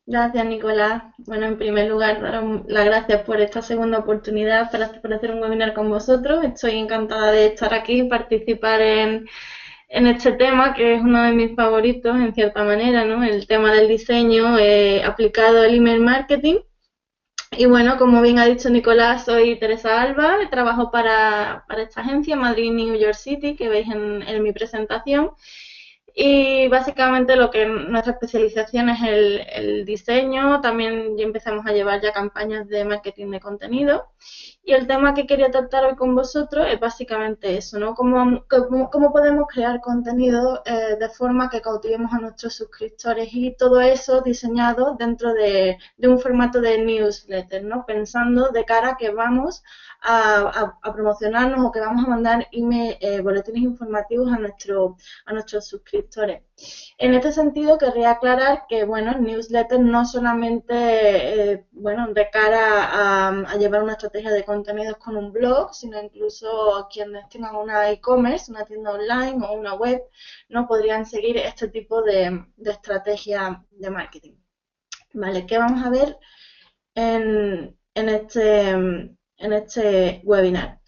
Gracias, Nicolás. Bueno, en primer lugar, daros las gracias por esta segunda oportunidad para hacer un webinar con vosotros. Estoy encantada de estar aquí y participar en este tema, que es uno de mis favoritos, en cierta manera, ¿no? El tema del diseño aplicado al email marketing. Y bueno, como bien ha dicho Nicolás, soy Teresa Alba, trabajo para esta agencia, Madrid New York City, que veis en mi presentación. Y básicamente lo que nuestra especialización es el diseño, también ya empezamos a llevar ya campañas de marketing de contenido. Y el tema que quería tratar hoy con vosotros es básicamente eso, ¿no? Cómo podemos crear contenido de forma que cautivemos a nuestros suscriptores y todo eso diseñado dentro de un formato de newsletter, ¿no? Pensando de cara a que vamos a promocionarnos o que vamos a mandar email, boletines informativos a nuestros suscriptores. En este sentido, querría aclarar que, bueno, el newsletter no solamente, bueno, de cara a llevar una estrategia de contenidos con un blog, sino incluso quienes tengan una e-commerce, una tienda online o una web, no podrían seguir este tipo de estrategia de marketing. Vale, ¿qué vamos a ver en este webinar?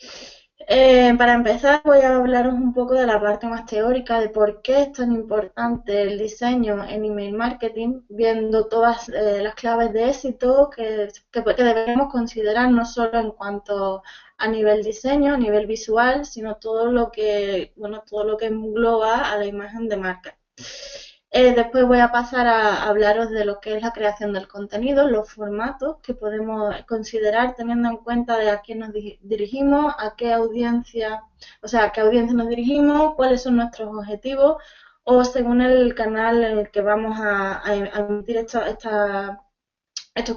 Para empezar, voy a hablaros un poco de la parte más teórica de por qué es tan importante el diseño en email marketing, viendo todas las claves de éxito que debemos considerar no solo en cuanto a nivel diseño, a nivel visual, sino todo lo que, bueno, todo lo que engloba a la imagen de marca. Después voy a pasar a hablaros de lo que es la creación del contenido, los formatos que podemos considerar teniendo en cuenta de a quién nos dirigimos, a qué audiencia, o sea, a qué audiencia nos dirigimos, cuáles son nuestros objetivos o según el canal en el que vamos a emitir estos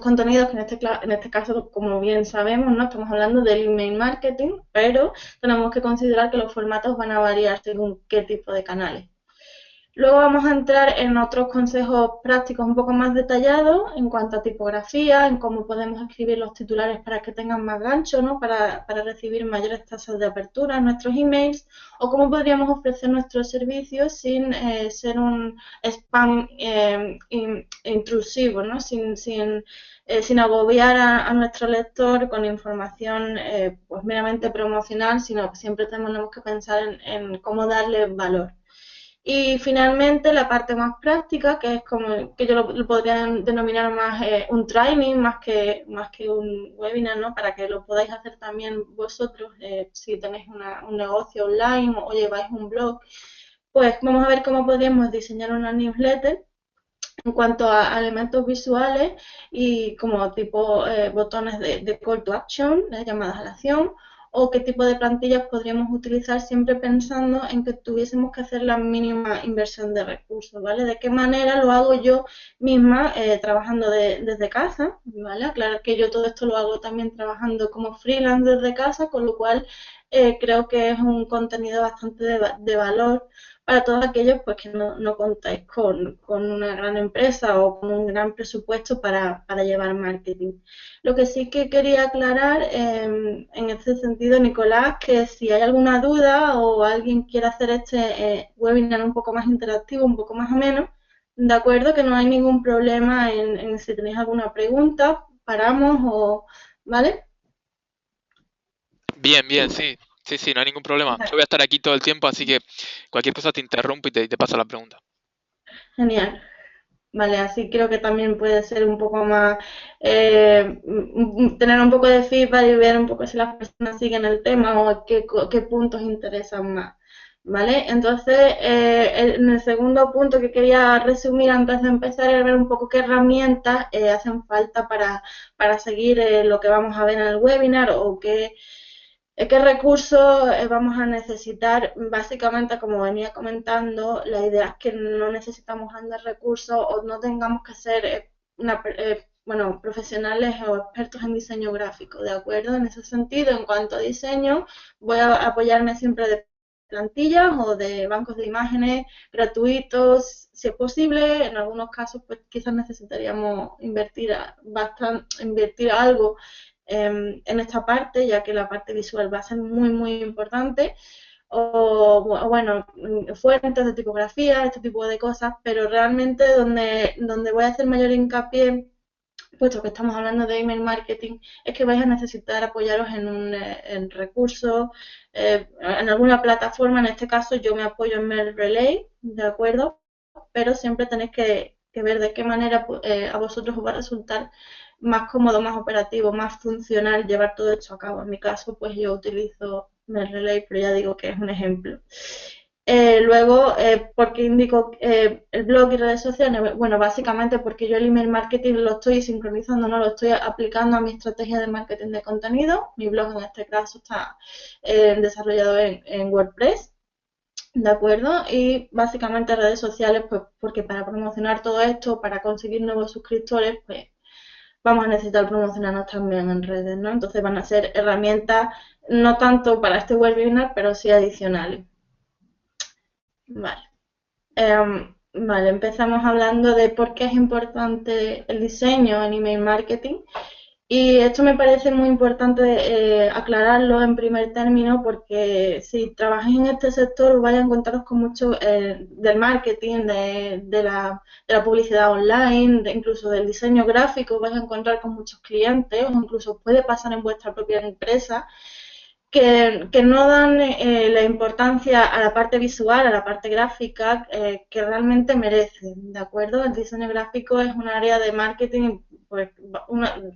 contenidos, que en este caso, como bien sabemos, no estamos hablando del email marketing, pero tenemos que considerar que los formatos van a variar según qué tipo de canales. Luego vamos a entrar en otros consejos prácticos un poco más detallados en cuanto a tipografía, en cómo podemos escribir los titulares para que tengan más gancho, ¿no? Para recibir mayores tasas de apertura en nuestros emails, o cómo podríamos ofrecer nuestros servicios sin ser un spam intrusivo, ¿no? Sin agobiar a nuestro lector con información pues meramente promocional, sino que siempre tenemos que pensar en cómo darle valor. Y finalmente la parte más práctica, que es como que yo lo podría denominar más un training, más que un webinar, ¿no? Para que lo podáis hacer también vosotros si tenéis un negocio online o lleváis un blog. Pues vamos a ver cómo podríamos diseñar una newsletter en cuanto a elementos visuales y como tipo botones de call to action, de llamadas a la acción, o qué tipo de plantillas podríamos utilizar siempre pensando en que tuviésemos que hacer la mínima inversión de recursos, ¿vale? De qué manera lo hago yo misma trabajando desde casa, ¿vale? Aclarar que yo todo esto lo hago también trabajando como freelance desde casa, con lo cual creo que es un contenido bastante de valor para todos aquellos pues, que no contáis con una gran empresa o con un gran presupuesto para llevar marketing. Lo que sí que quería aclarar en este sentido, Nicolás, que si hay alguna duda o alguien quiere hacer este webinar un poco más interactivo, un poco más ameno, de acuerdo, que no hay ningún problema en si tenéis alguna pregunta, paramos o, ¿vale? Bien, bien, sí. Sí, sí, no hay ningún problema. Yo voy a estar aquí todo el tiempo, así que cualquier cosa te interrumpo y te paso la pregunta. Genial. Vale, así creo que también puede ser un poco más, tener un poco de feedback y ver un poco si las personas siguen el tema o qué puntos interesan más. ¿Vale? Entonces, en el segundo punto que quería resumir antes de empezar es ver un poco qué herramientas hacen falta para seguir lo que vamos a ver en el webinar o qué recursos vamos a necesitar. Básicamente, como venía comentando, la idea es que no necesitamos grandes recursos o no tengamos que ser bueno, profesionales o expertos en diseño gráfico, ¿de acuerdo? En ese sentido, en cuanto a diseño, voy a apoyarme siempre de plantillas o de bancos de imágenes gratuitos, si es posible. En algunos casos, pues quizás necesitaríamos invertir algo en esta parte, ya que la parte visual va a ser muy, muy importante. o bueno, fuentes de tipografía, este tipo de cosas, pero realmente donde voy a hacer mayor hincapié, puesto que estamos hablando de email marketing, es que vais a necesitar apoyaros en recursos, en alguna plataforma. En este caso yo me apoyo en MailRelay, ¿de acuerdo? Pero siempre tenéis que ver de qué manera a vosotros os va a resultar más cómodo, más operativo, más funcional llevar todo esto a cabo. En mi caso, pues yo utilizo MailRelay, pero ya digo que es un ejemplo. Luego, ¿por qué indico el blog y redes sociales? Bueno, básicamente porque yo el email marketing lo estoy sincronizando, no lo estoy aplicando a mi estrategia de marketing de contenido. Mi blog en este caso está desarrollado en WordPress, ¿de acuerdo? Y básicamente redes sociales, pues porque para promocionar todo esto, para conseguir nuevos suscriptores, pues vamos a necesitar promocionarnos también en redes, ¿no? Entonces van a ser herramientas no tanto para este webinar, pero sí adicionales. Vale. Vale, empezamos hablando de por qué es importante el diseño en email marketing. Y esto me parece muy importante aclararlo en primer término, porque si trabajáis en este sector vais a encontraros con mucho del marketing, de la publicidad online, incluso del diseño gráfico, vais a encontrar con muchos clientes, o incluso puede pasar en vuestra propia empresa, que no dan la importancia a la parte visual, a la parte gráfica, que realmente merecen, ¿de acuerdo? El diseño gráfico es un área de marketing, pues,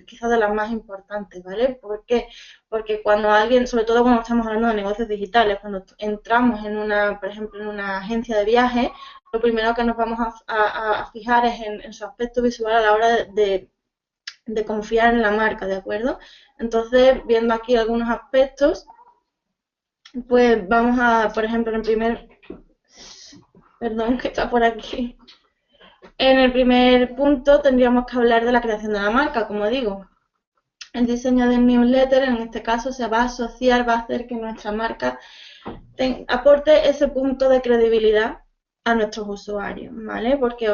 quizás de las más importantes, ¿vale? ¿Por qué? Porque cuando alguien, sobre todo cuando estamos hablando de negocios digitales, cuando entramos en una, por ejemplo, en una agencia de viajes, lo primero que nos vamos a fijar es en su aspecto visual a la hora de confiar en la marca, ¿de acuerdo? Entonces, viendo aquí algunos aspectos, pues vamos a, por ejemplo, perdón, que está por aquí. En el primer punto tendríamos que hablar de la creación de la marca, como digo. El diseño del newsletter, en este caso, se va a asociar, va a hacer que nuestra marca aporte ese punto de credibilidad a nuestros usuarios, ¿vale? Porque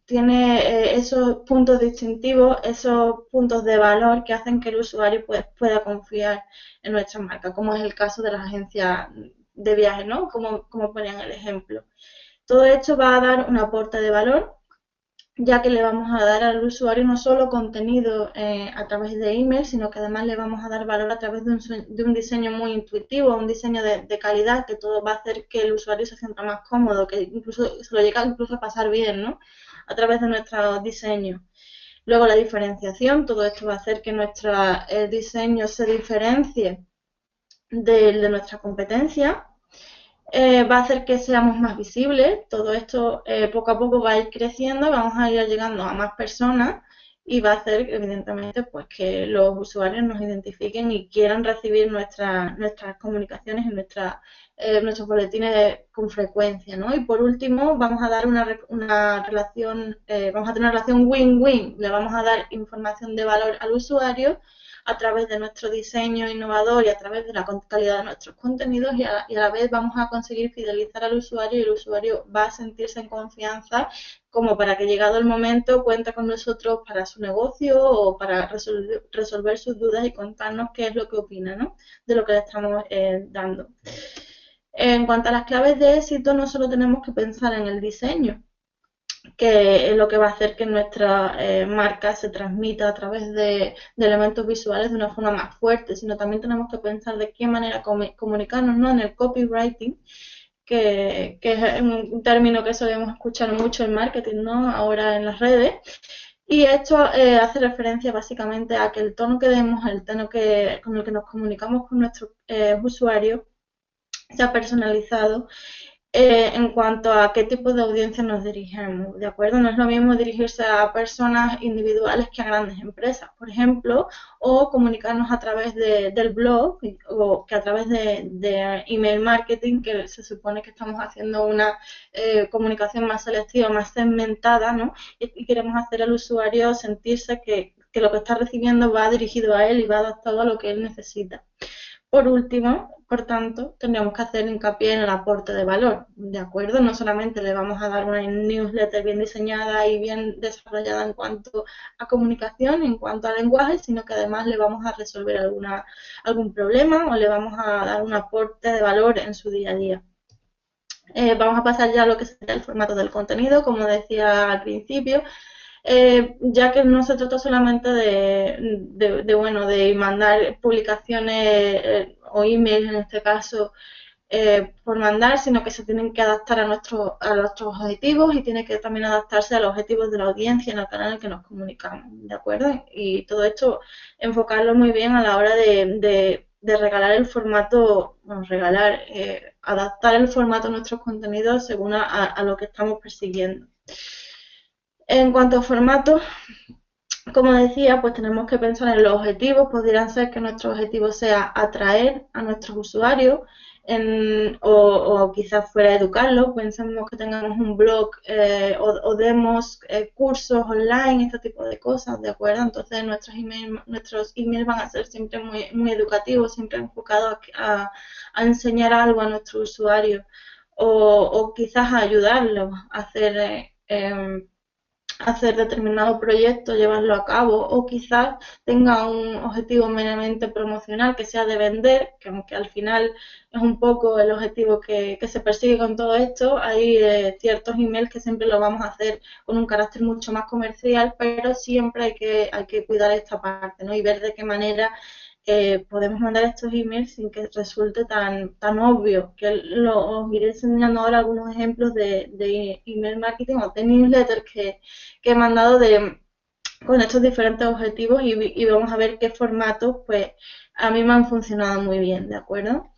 tiene esos puntos distintivos, esos puntos de valor que hacen que el usuario pues, pueda confiar en nuestra marca, como es el caso de las agencias de viajes, ¿no? Como ponían el ejemplo. Todo esto va a dar un aporte de valor, ya que le vamos a dar al usuario no solo contenido a través de email, sino que además le vamos a dar valor a través de un diseño muy intuitivo, un diseño de calidad, que todo va a hacer que el usuario se sienta más cómodo, que incluso se lo llega incluso a pasar bien, ¿no? A través de nuestro diseño. Luego la diferenciación, todo esto va a hacer que nuestro diseño se diferencie de nuestra competencia. Va a hacer que seamos más visibles. Todo esto poco a poco va a ir creciendo, vamos a ir llegando a más personas y va a hacer, evidentemente, pues que los usuarios nos identifiquen y quieran recibir nuestras comunicaciones y nuestros boletines con frecuencia, ¿no? Y por último, vamos a dar una relación, vamos a tener una relación win-win. Le vamos a dar información de valor al usuario a través de nuestro diseño innovador y a través de la calidad de nuestros contenidos y a la vez vamos a conseguir fidelizar al usuario y el usuario va a sentirse en confianza como para que llegado el momento cuente con nosotros para su negocio o para resolver sus dudas y contarnos qué es lo que opina, ¿no? De lo que le estamos dando. En cuanto a las claves de éxito, no solo tenemos que pensar en el diseño, que es lo que va a hacer que nuestra marca se transmita a través de elementos visuales de una forma más fuerte, sino también tenemos que pensar de qué manera comunicarnos, ¿no? En el copywriting, que es un término que solemos escuchar mucho en marketing, ¿no? Ahora en las redes. Y esto hace referencia básicamente a que el tono que demos, el tono con el que nos comunicamos con nuestros usuarios, sea personalizado en cuanto a qué tipo de audiencia nos dirigimos, ¿de acuerdo? No es lo mismo dirigirse a personas individuales que a grandes empresas, por ejemplo, o comunicarnos a través del blog o que a través de email marketing, que se supone que estamos haciendo una comunicación más selectiva, más segmentada, ¿no? Y queremos hacer al usuario sentirse que lo que está recibiendo va dirigido a él y va adaptado a lo que él necesita. Por último, Por tanto, tendríamos que hacer hincapié en el aporte de valor, ¿de acuerdo? No solamente le vamos a dar una newsletter bien diseñada y bien desarrollada en cuanto a comunicación, en cuanto a lenguaje, sino que además le vamos a resolver algún problema o le vamos a dar un aporte de valor en su día a día. Vamos a pasar ya a lo que sería el formato del contenido, como decía al principio, ya que no se trata solamente bueno, de mandar publicaciones o emails en este caso por mandar, sino que se tienen que adaptar a nuestros objetivos y tiene que también adaptarse a los objetivos de la audiencia en el canal en el que nos comunicamos, ¿de acuerdo? Y todo esto enfocarlo muy bien a la hora de regalar el formato, bueno, adaptar el formato a nuestros contenidos según a lo que estamos persiguiendo. En cuanto a formatos, como decía, pues tenemos que pensar en los objetivos. Podrían ser que nuestro objetivo sea atraer a nuestros usuarios o quizás fuera educarlos. Pensemos que tengamos un blog o demos cursos online, este tipo de cosas, ¿de acuerdo? Entonces nuestros emails van a ser siempre muy educativos, siempre enfocados a enseñar algo a nuestros usuarios o quizás a ayudarlos a hacer determinado proyecto, llevarlo a cabo, o quizás tenga un objetivo meramente promocional que sea de vender, que aunque al final es un poco el objetivo que se persigue con todo esto, hay ciertos emails que siempre lo vamos a hacer con un carácter mucho más comercial, pero siempre hay que cuidar esta parte, ¿no? Y ver de qué manera podemos mandar estos emails sin que resulte tan obvio, que os iré enseñando ahora algunos ejemplos de email marketing o de newsletters que he mandado con estos diferentes objetivos y vamos a ver qué formatos pues a mí me han funcionado muy bien, ¿de acuerdo?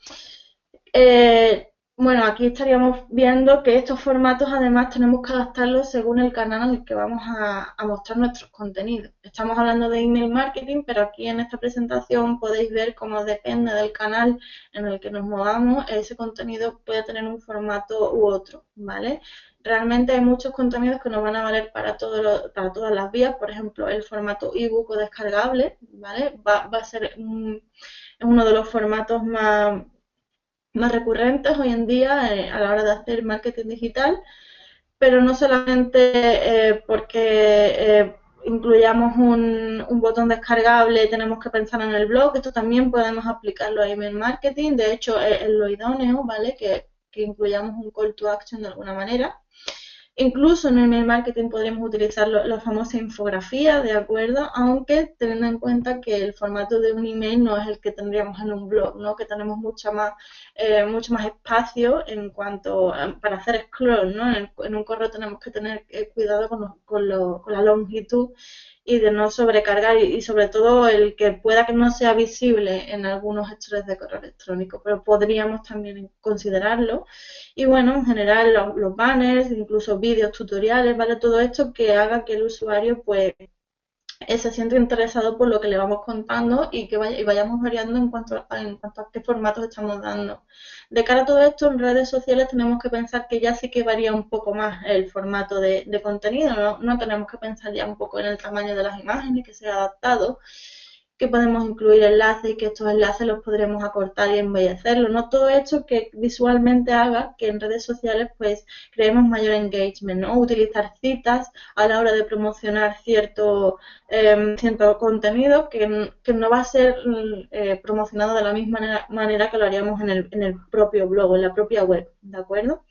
Bueno, aquí estaríamos viendo que estos formatos además tenemos que adaptarlos según el canal en el que vamos a mostrar nuestros contenidos. Estamos hablando de email marketing, pero aquí en esta presentación podéis ver cómo depende del canal en el que nos movamos, ese contenido puede tener un formato u otro, ¿vale? Realmente hay muchos contenidos que nos van a valer para todas las vías, por ejemplo, el formato ebook o descargable, ¿vale? Va a ser uno de los formatos más recurrentes hoy en día a la hora de hacer marketing digital, pero no solamente porque incluyamos un botón descargable, tenemos que pensar en el blog, esto también podemos aplicarlo a email marketing, de hecho es lo idóneo, ¿vale? Que incluyamos un call to action de alguna manera. Incluso en el email marketing podríamos utilizar la famosa infografía, ¿de acuerdo? Aunque teniendo en cuenta que el formato de un email no es el que tendríamos en un blog, ¿no? Que tenemos mucho más espacio en cuanto para hacer scroll, ¿no? En un correo tenemos que tener cuidado con la longitud y de no sobrecargar y sobre todo el que pueda que no sea visible en algunos gestores de correo electrónico, pero podríamos también considerarlo. Y bueno, en general los banners, incluso vídeos, tutoriales, ¿vale? Todo esto que haga que el usuario pues se siente interesado por lo que le vamos contando y que vayamos variando en cuanto a qué formatos estamos dando. De cara a todo esto, en redes sociales tenemos que pensar que ya sí que varía un poco más el formato de contenido, no tenemos que pensar ya un poco en el tamaño de las imágenes, que sea adaptado, que podemos incluir enlaces y que estos enlaces los podremos acortar y embellecerlos, ¿no? Todo esto que visualmente haga que en redes sociales pues creemos mayor engagement, ¿no? Utilizar citas a la hora de promocionar cierto contenido que no va a ser promocionado de la misma manera que lo haríamos en el propio blog, en la propia web, ¿de acuerdo?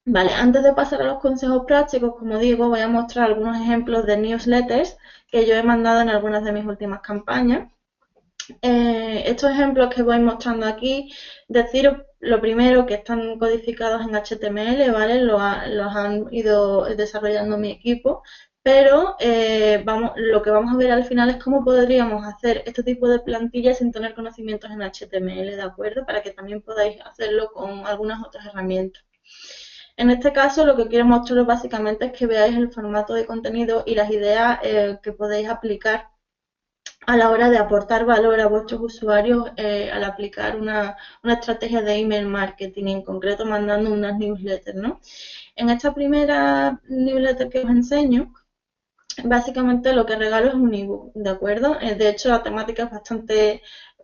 Vale, antes de pasar a los consejos prácticos, como digo, voy a mostrar algunos ejemplos de newsletters que yo he mandado en algunas de mis últimas campañas. Estos ejemplos que voy mostrando aquí, deciros lo primero que están codificados en HTML, ¿vale? Los han ido desarrollando mi equipo, pero lo que vamos a ver al final es cómo podríamos hacer este tipo de plantillas sin tener conocimientos en HTML, ¿de acuerdo? Para que también podáis hacerlo con algunas otras herramientas. En este caso, lo que quiero mostraros básicamente es que veáis el formato de contenido y las ideas que podéis aplicar a la hora de aportar valor a vuestros usuarios al aplicar una estrategia de email marketing, en concreto mandando unas newsletters, ¿no? En esta primera newsletter que os enseño, básicamente lo que regalo es un ebook, ¿de acuerdo? De hecho, la temática es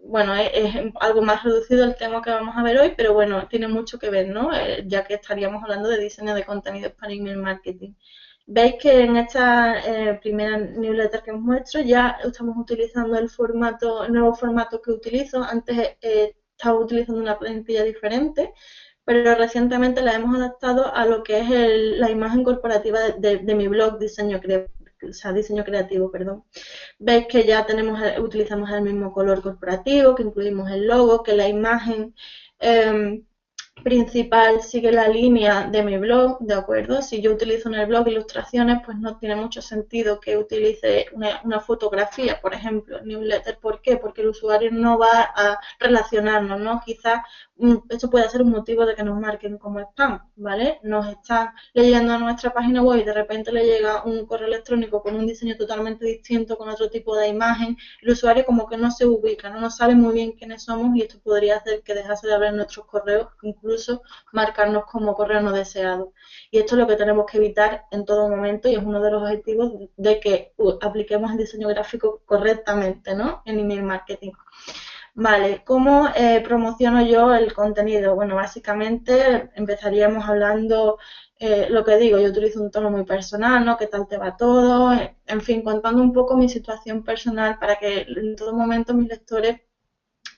bueno, es algo más reducido el tema que vamos a ver hoy, pero bueno, tiene mucho que ver, ¿no? Ya que estaríamos hablando de diseño de contenidos para email marketing. Veis que en esta primera newsletter que os muestro ya estamos utilizando el nuevo formato que utilizo. Antes estaba utilizando una plantilla diferente, pero recientemente la hemos adaptado a lo que es la imagen corporativa de mi blog diseño creativo, perdón. Veis que ya utilizamos el mismo color corporativo, que incluimos el logo, que la imagen eh, principal sigue la línea de mi blog, ¿de acuerdo? Si yo utilizo en el blog ilustraciones, pues no tiene mucho sentido que utilice una fotografía, por ejemplo, en newsletter. ¿Por qué? Porque el usuario no va a relacionarnos, ¿no? Quizás esto puede ser un motivo de que nos marquen como spam, ¿vale? Nos están leyendo a nuestra página web y de repente le llega un correo electrónico con un diseño totalmente distinto, con otro tipo de imagen, el usuario como que no se ubica, no sabe muy bien quiénes somos y esto podría hacer que dejase de abrir nuestros correos, incluso marcarnos como correo no deseado. Y esto es lo que tenemos que evitar en todo momento y es uno de los objetivos de que apliquemos el diseño gráfico correctamente, ¿no? En email marketing. Vale, ¿cómo promociono yo el contenido? Bueno, básicamente empezaríamos hablando, lo que digo, yo utilizo un tono muy personal, ¿no? ¿Qué tal te va todo? En fin, contando un poco mi situación personal para que en todo momento mis lectores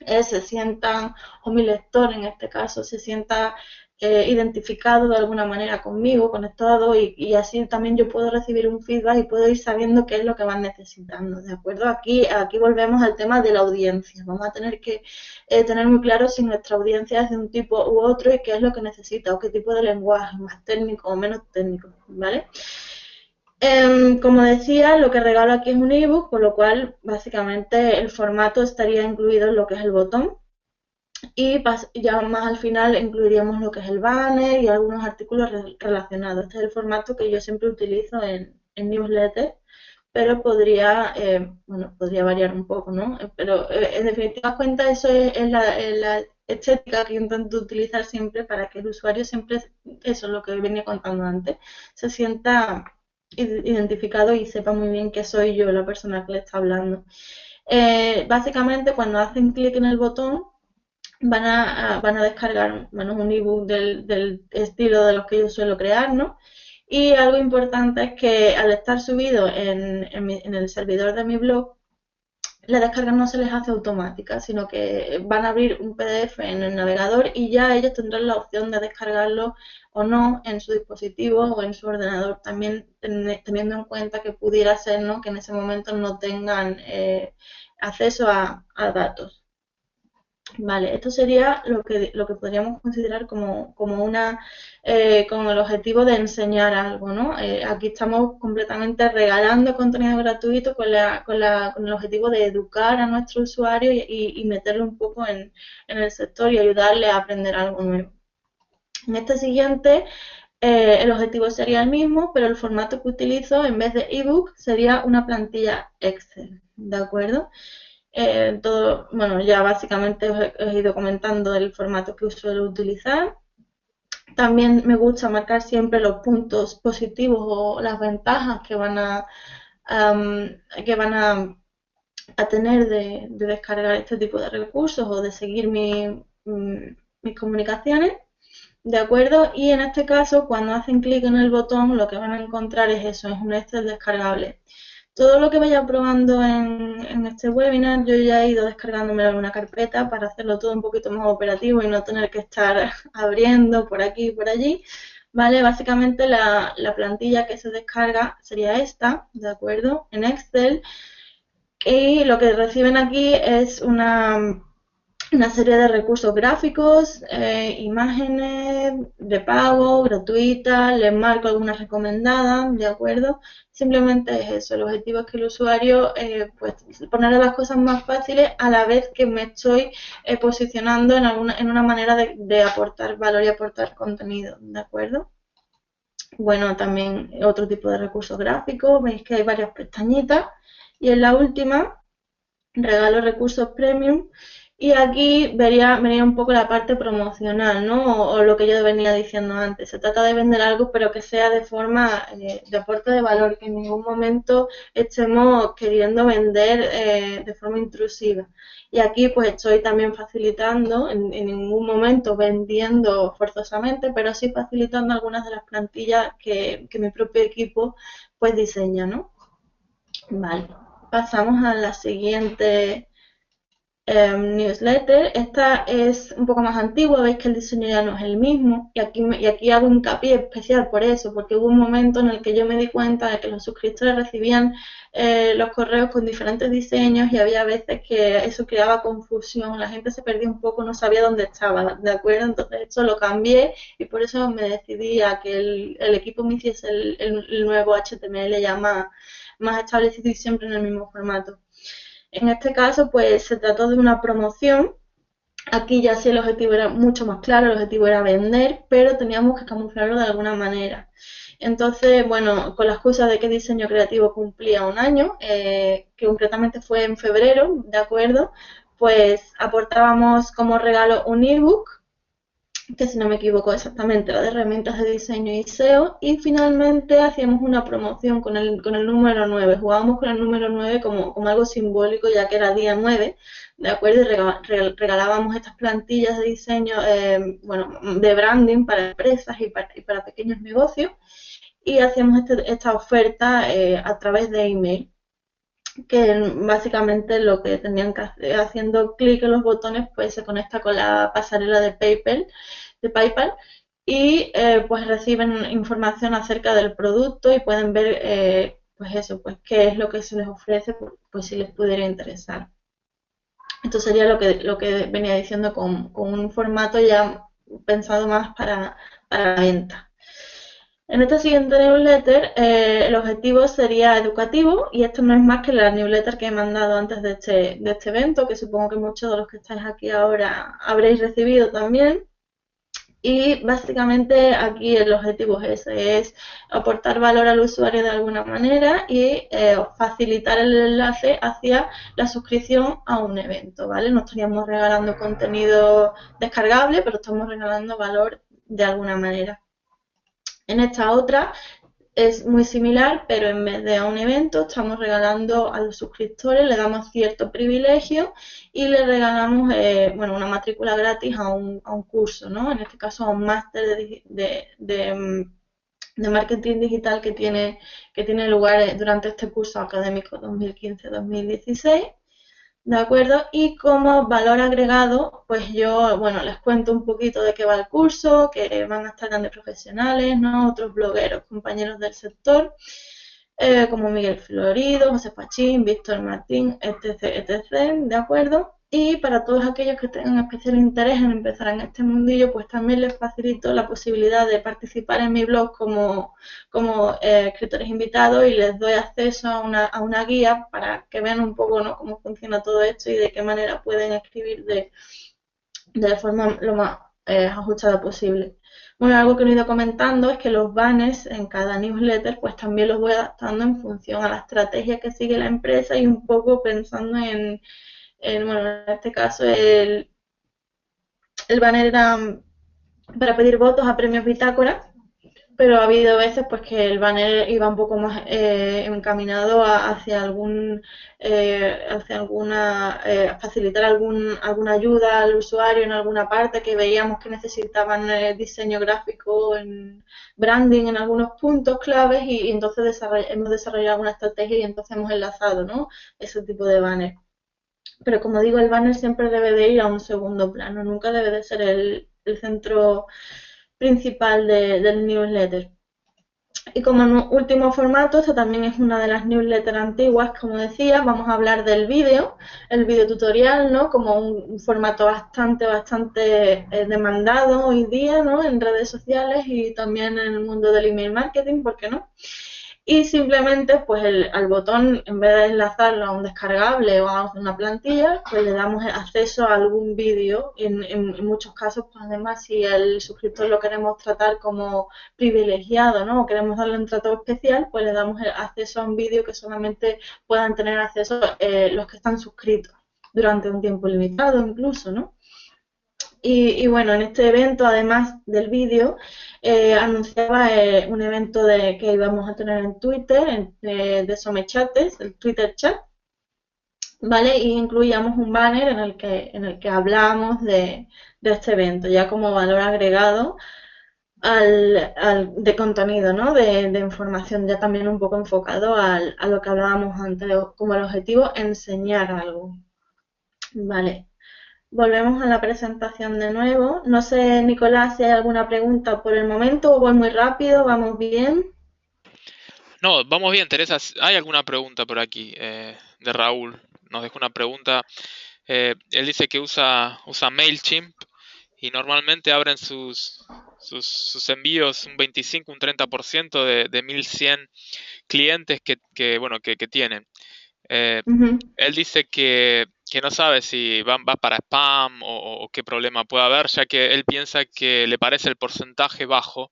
se sientan, o mi lector en este caso, se sienta identificado de alguna manera conmigo, conectado, y así también yo puedo recibir un feedback y puedo ir sabiendo qué es lo que van necesitando, ¿de acuerdo? Aquí volvemos al tema de la audiencia. Vamos a tener que tener muy claro si nuestra audiencia es de un tipo u otro y qué es lo que necesita, o qué tipo de lenguaje, más técnico o menos técnico, ¿vale? Como decía, lo que regalo aquí es un ebook, con lo cual básicamente el formato estaría incluido en lo que es el botón y ya más al final incluiríamos lo que es el banner y algunos artículos relacionados. Este es el formato que yo siempre utilizo en newsletter, pero podría variar un poco, ¿no? Pero en definitiva cuenta eso es la estética que yo intento utilizar siempre para que el usuario siempre, eso es lo que venía contando antes, se sienta identificado y sepa muy bien que soy yo la persona que le está hablando. Básicamente cuando hacen clic en el botón van a descargar un ebook del estilo de los que yo suelo crear, ¿no? Y algo importante es que al estar subido en el servidor de mi blog, la descarga no se les hace automática, sino que van a abrir un PDF en el navegador y ya ellos tendrán la opción de descargarlo o no en su dispositivo o en su ordenador, también teniendo en cuenta que pudiera ser, ¿no?, que en ese momento no tengan acceso a datos. Vale, esto sería lo que podríamos considerar como el objetivo de enseñar algo, ¿no? Aquí estamos completamente regalando contenido gratuito con el objetivo de educar a nuestro usuario y meterle un poco en el sector y ayudarle a aprender algo nuevo. En este siguiente, el objetivo sería el mismo, pero el formato que utilizo en vez de ebook sería una plantilla Excel, ¿de acuerdo? Bueno, ya básicamente os he ido comentando el formato que suelo utilizar. También me gusta marcar siempre los puntos positivos o las ventajas que van a tener de descargar este tipo de recursos o de seguir mis comunicaciones, ¿de acuerdo? Y en este caso, cuando hacen clic en el botón, lo que van a encontrar es eso, es un Excel descargable. Todo lo que vaya probando en este webinar, yo ya he ido descargándome alguna carpeta para hacerlo todo un poquito más operativo y no tener que estar abriendo por aquí y por allí, ¿vale? Básicamente la plantilla que se descarga sería esta, ¿de acuerdo? En Excel. Y lo que reciben aquí es una serie de recursos gráficos, imágenes de pago, gratuitas, les marco algunas recomendadas, ¿de acuerdo? Simplemente es eso, el objetivo es que el usuario, pues, ponerle las cosas más fáciles a la vez que me estoy posicionando en una manera de aportar valor y aportar contenido, ¿de acuerdo? Bueno, también otro tipo de recursos gráficos, veis que hay varias pestañitas y en la última regalo recursos premium Y aquí vería un poco la parte promocional, ¿no? O lo que yo venía diciendo antes. Se trata de vender algo, pero que sea de forma de aporte de valor, que en ningún momento estemos queriendo vender de forma intrusiva. Y aquí pues estoy también facilitando, en ningún momento vendiendo forzosamente, pero sí facilitando algunas de las plantillas que mi propio equipo pues diseña, ¿no? Vale, pasamos a la siguiente newsletter. Esta es un poco más antigua, veis que el diseño ya no es el mismo y aquí hago un hincapié especial por eso, porque hubo un momento en el que yo me di cuenta de que los suscriptores recibían los correos con diferentes diseños y había veces que eso creaba confusión, la gente se perdía un poco, no sabía dónde estaba, ¿de acuerdo? Entonces eso lo cambié y por eso me decidí a que el equipo me hiciese el nuevo HTML ya más establecido y siempre en el mismo formato. En este caso, pues se trató de una promoción. Aquí ya sí el objetivo era mucho más claro, el objetivo era vender, pero teníamos que camuflarlo de alguna manera. Entonces, bueno, con la excusa de que diseño creativo cumplía un año, que concretamente fue en febrero, ¿de acuerdo? Pues aportábamos como regalo un ebook que si no me equivoco exactamente era de herramientas de diseño y SEO, y finalmente hacíamos una promoción con el número 9, jugábamos con el número 9 como algo simbólico ya que era día 9, ¿de acuerdo? Y regalábamos estas plantillas de diseño, bueno, de branding para empresas y para pequeños negocios, y hacíamos esta oferta a través de email, que básicamente lo que tenían que hacer, haciendo clic en los botones, pues se conecta con la pasarela de PayPal y pues reciben información acerca del producto y pueden ver pues eso, pues qué es lo que se les ofrece, pues si les pudiera interesar. Esto sería lo que venía diciendo con un formato ya pensado más para la venta. En esta siguiente newsletter el objetivo sería educativo y esto no es más que la newsletter que he mandado antes de este evento, que supongo que muchos de los que estáis aquí ahora habréis recibido también. Y básicamente aquí el objetivo es ese, es aportar valor al usuario de alguna manera y facilitar el enlace hacia la suscripción a un evento, ¿vale? No estaríamos regalando contenido descargable, pero estamos regalando valor de alguna manera. En esta otra es muy similar, pero en vez de a un evento estamos regalando a los suscriptores, le damos cierto privilegio y le regalamos bueno, una matrícula gratis a un curso, ¿no? En este caso a un máster de marketing digital que tiene lugar durante este curso académico 2015-2016. ¿De acuerdo? Y como valor agregado, pues yo, bueno, les cuento un poquito de qué va el curso, que van a estar grandes profesionales, ¿no? Otros blogueros, compañeros del sector, como Miguel Florido, José Pachín, Víctor Martín, etc., etc., ¿de acuerdo? Y para todos aquellos que tengan especial interés en empezar en este mundillo, pues también les facilito la posibilidad de participar en mi blog como escritores invitados y les doy acceso a una guía para que vean un poco, ¿no?, cómo funciona todo esto y de qué manera pueden escribir de forma lo más ajustada posible. Bueno, algo que he ido comentando es que los banners en cada newsletter pues también los voy adaptando en función a la estrategia que sigue la empresa y un poco pensando bueno, en este caso el banner era para pedir votos a premios Bitácora, pero ha habido veces pues que el banner iba un poco más encaminado hacia alguna facilitar alguna ayuda al usuario en alguna parte que veíamos que necesitaban diseño gráfico, en branding en algunos puntos claves y entonces hemos desarrollado alguna estrategia y entonces hemos enlazado, ¿no?, ese tipo de banner. Pero como digo, el banner siempre debe de ir a un segundo plano, nunca debe de ser el centro principal del newsletter. Y como último formato, esta también es una de las newsletters antiguas, como decía, vamos a hablar del vídeo, el vídeo tutorial, ¿no?, como un formato bastante demandado hoy día, ¿no?, en redes sociales y también en el mundo del email marketing, ¿por qué no? Y simplemente pues al botón, en vez de enlazarlo a un descargable o a una plantilla, pues le damos acceso a algún vídeo. En muchos casos, pues además, si el suscriptor lo queremos tratar como privilegiado, ¿no?, o queremos darle un trato especial, pues le damos acceso a un vídeo que solamente puedan tener acceso los que están suscritos. durante un tiempo limitado incluso, ¿no? Y bueno, en este evento, además del vídeo, anunciaba un evento que íbamos a tener en Twitter, de Somechates, el Twitter Chat, ¿vale? Y incluíamos un banner en el que hablábamos de este evento, ya como valor agregado de contenido, ¿no? De información, ya también un poco enfocado a lo que hablábamos antes, como el objetivo, enseñar algo, ¿vale? Volvemos a la presentación de nuevo. No sé, Nicolás, si hay alguna pregunta por el momento o voy muy rápido, vamos bien. No, vamos bien, Teresa. ¿Hay alguna pregunta por aquí de Raúl? Nos dejó una pregunta. Él dice que usa MailChimp y normalmente abren sus envíos un 25, un 30% de 1100 clientes bueno, que tienen. Ujú. Él dice que no sabe si va para spam o qué problema puede haber, ya que él piensa que le parece el porcentaje bajo.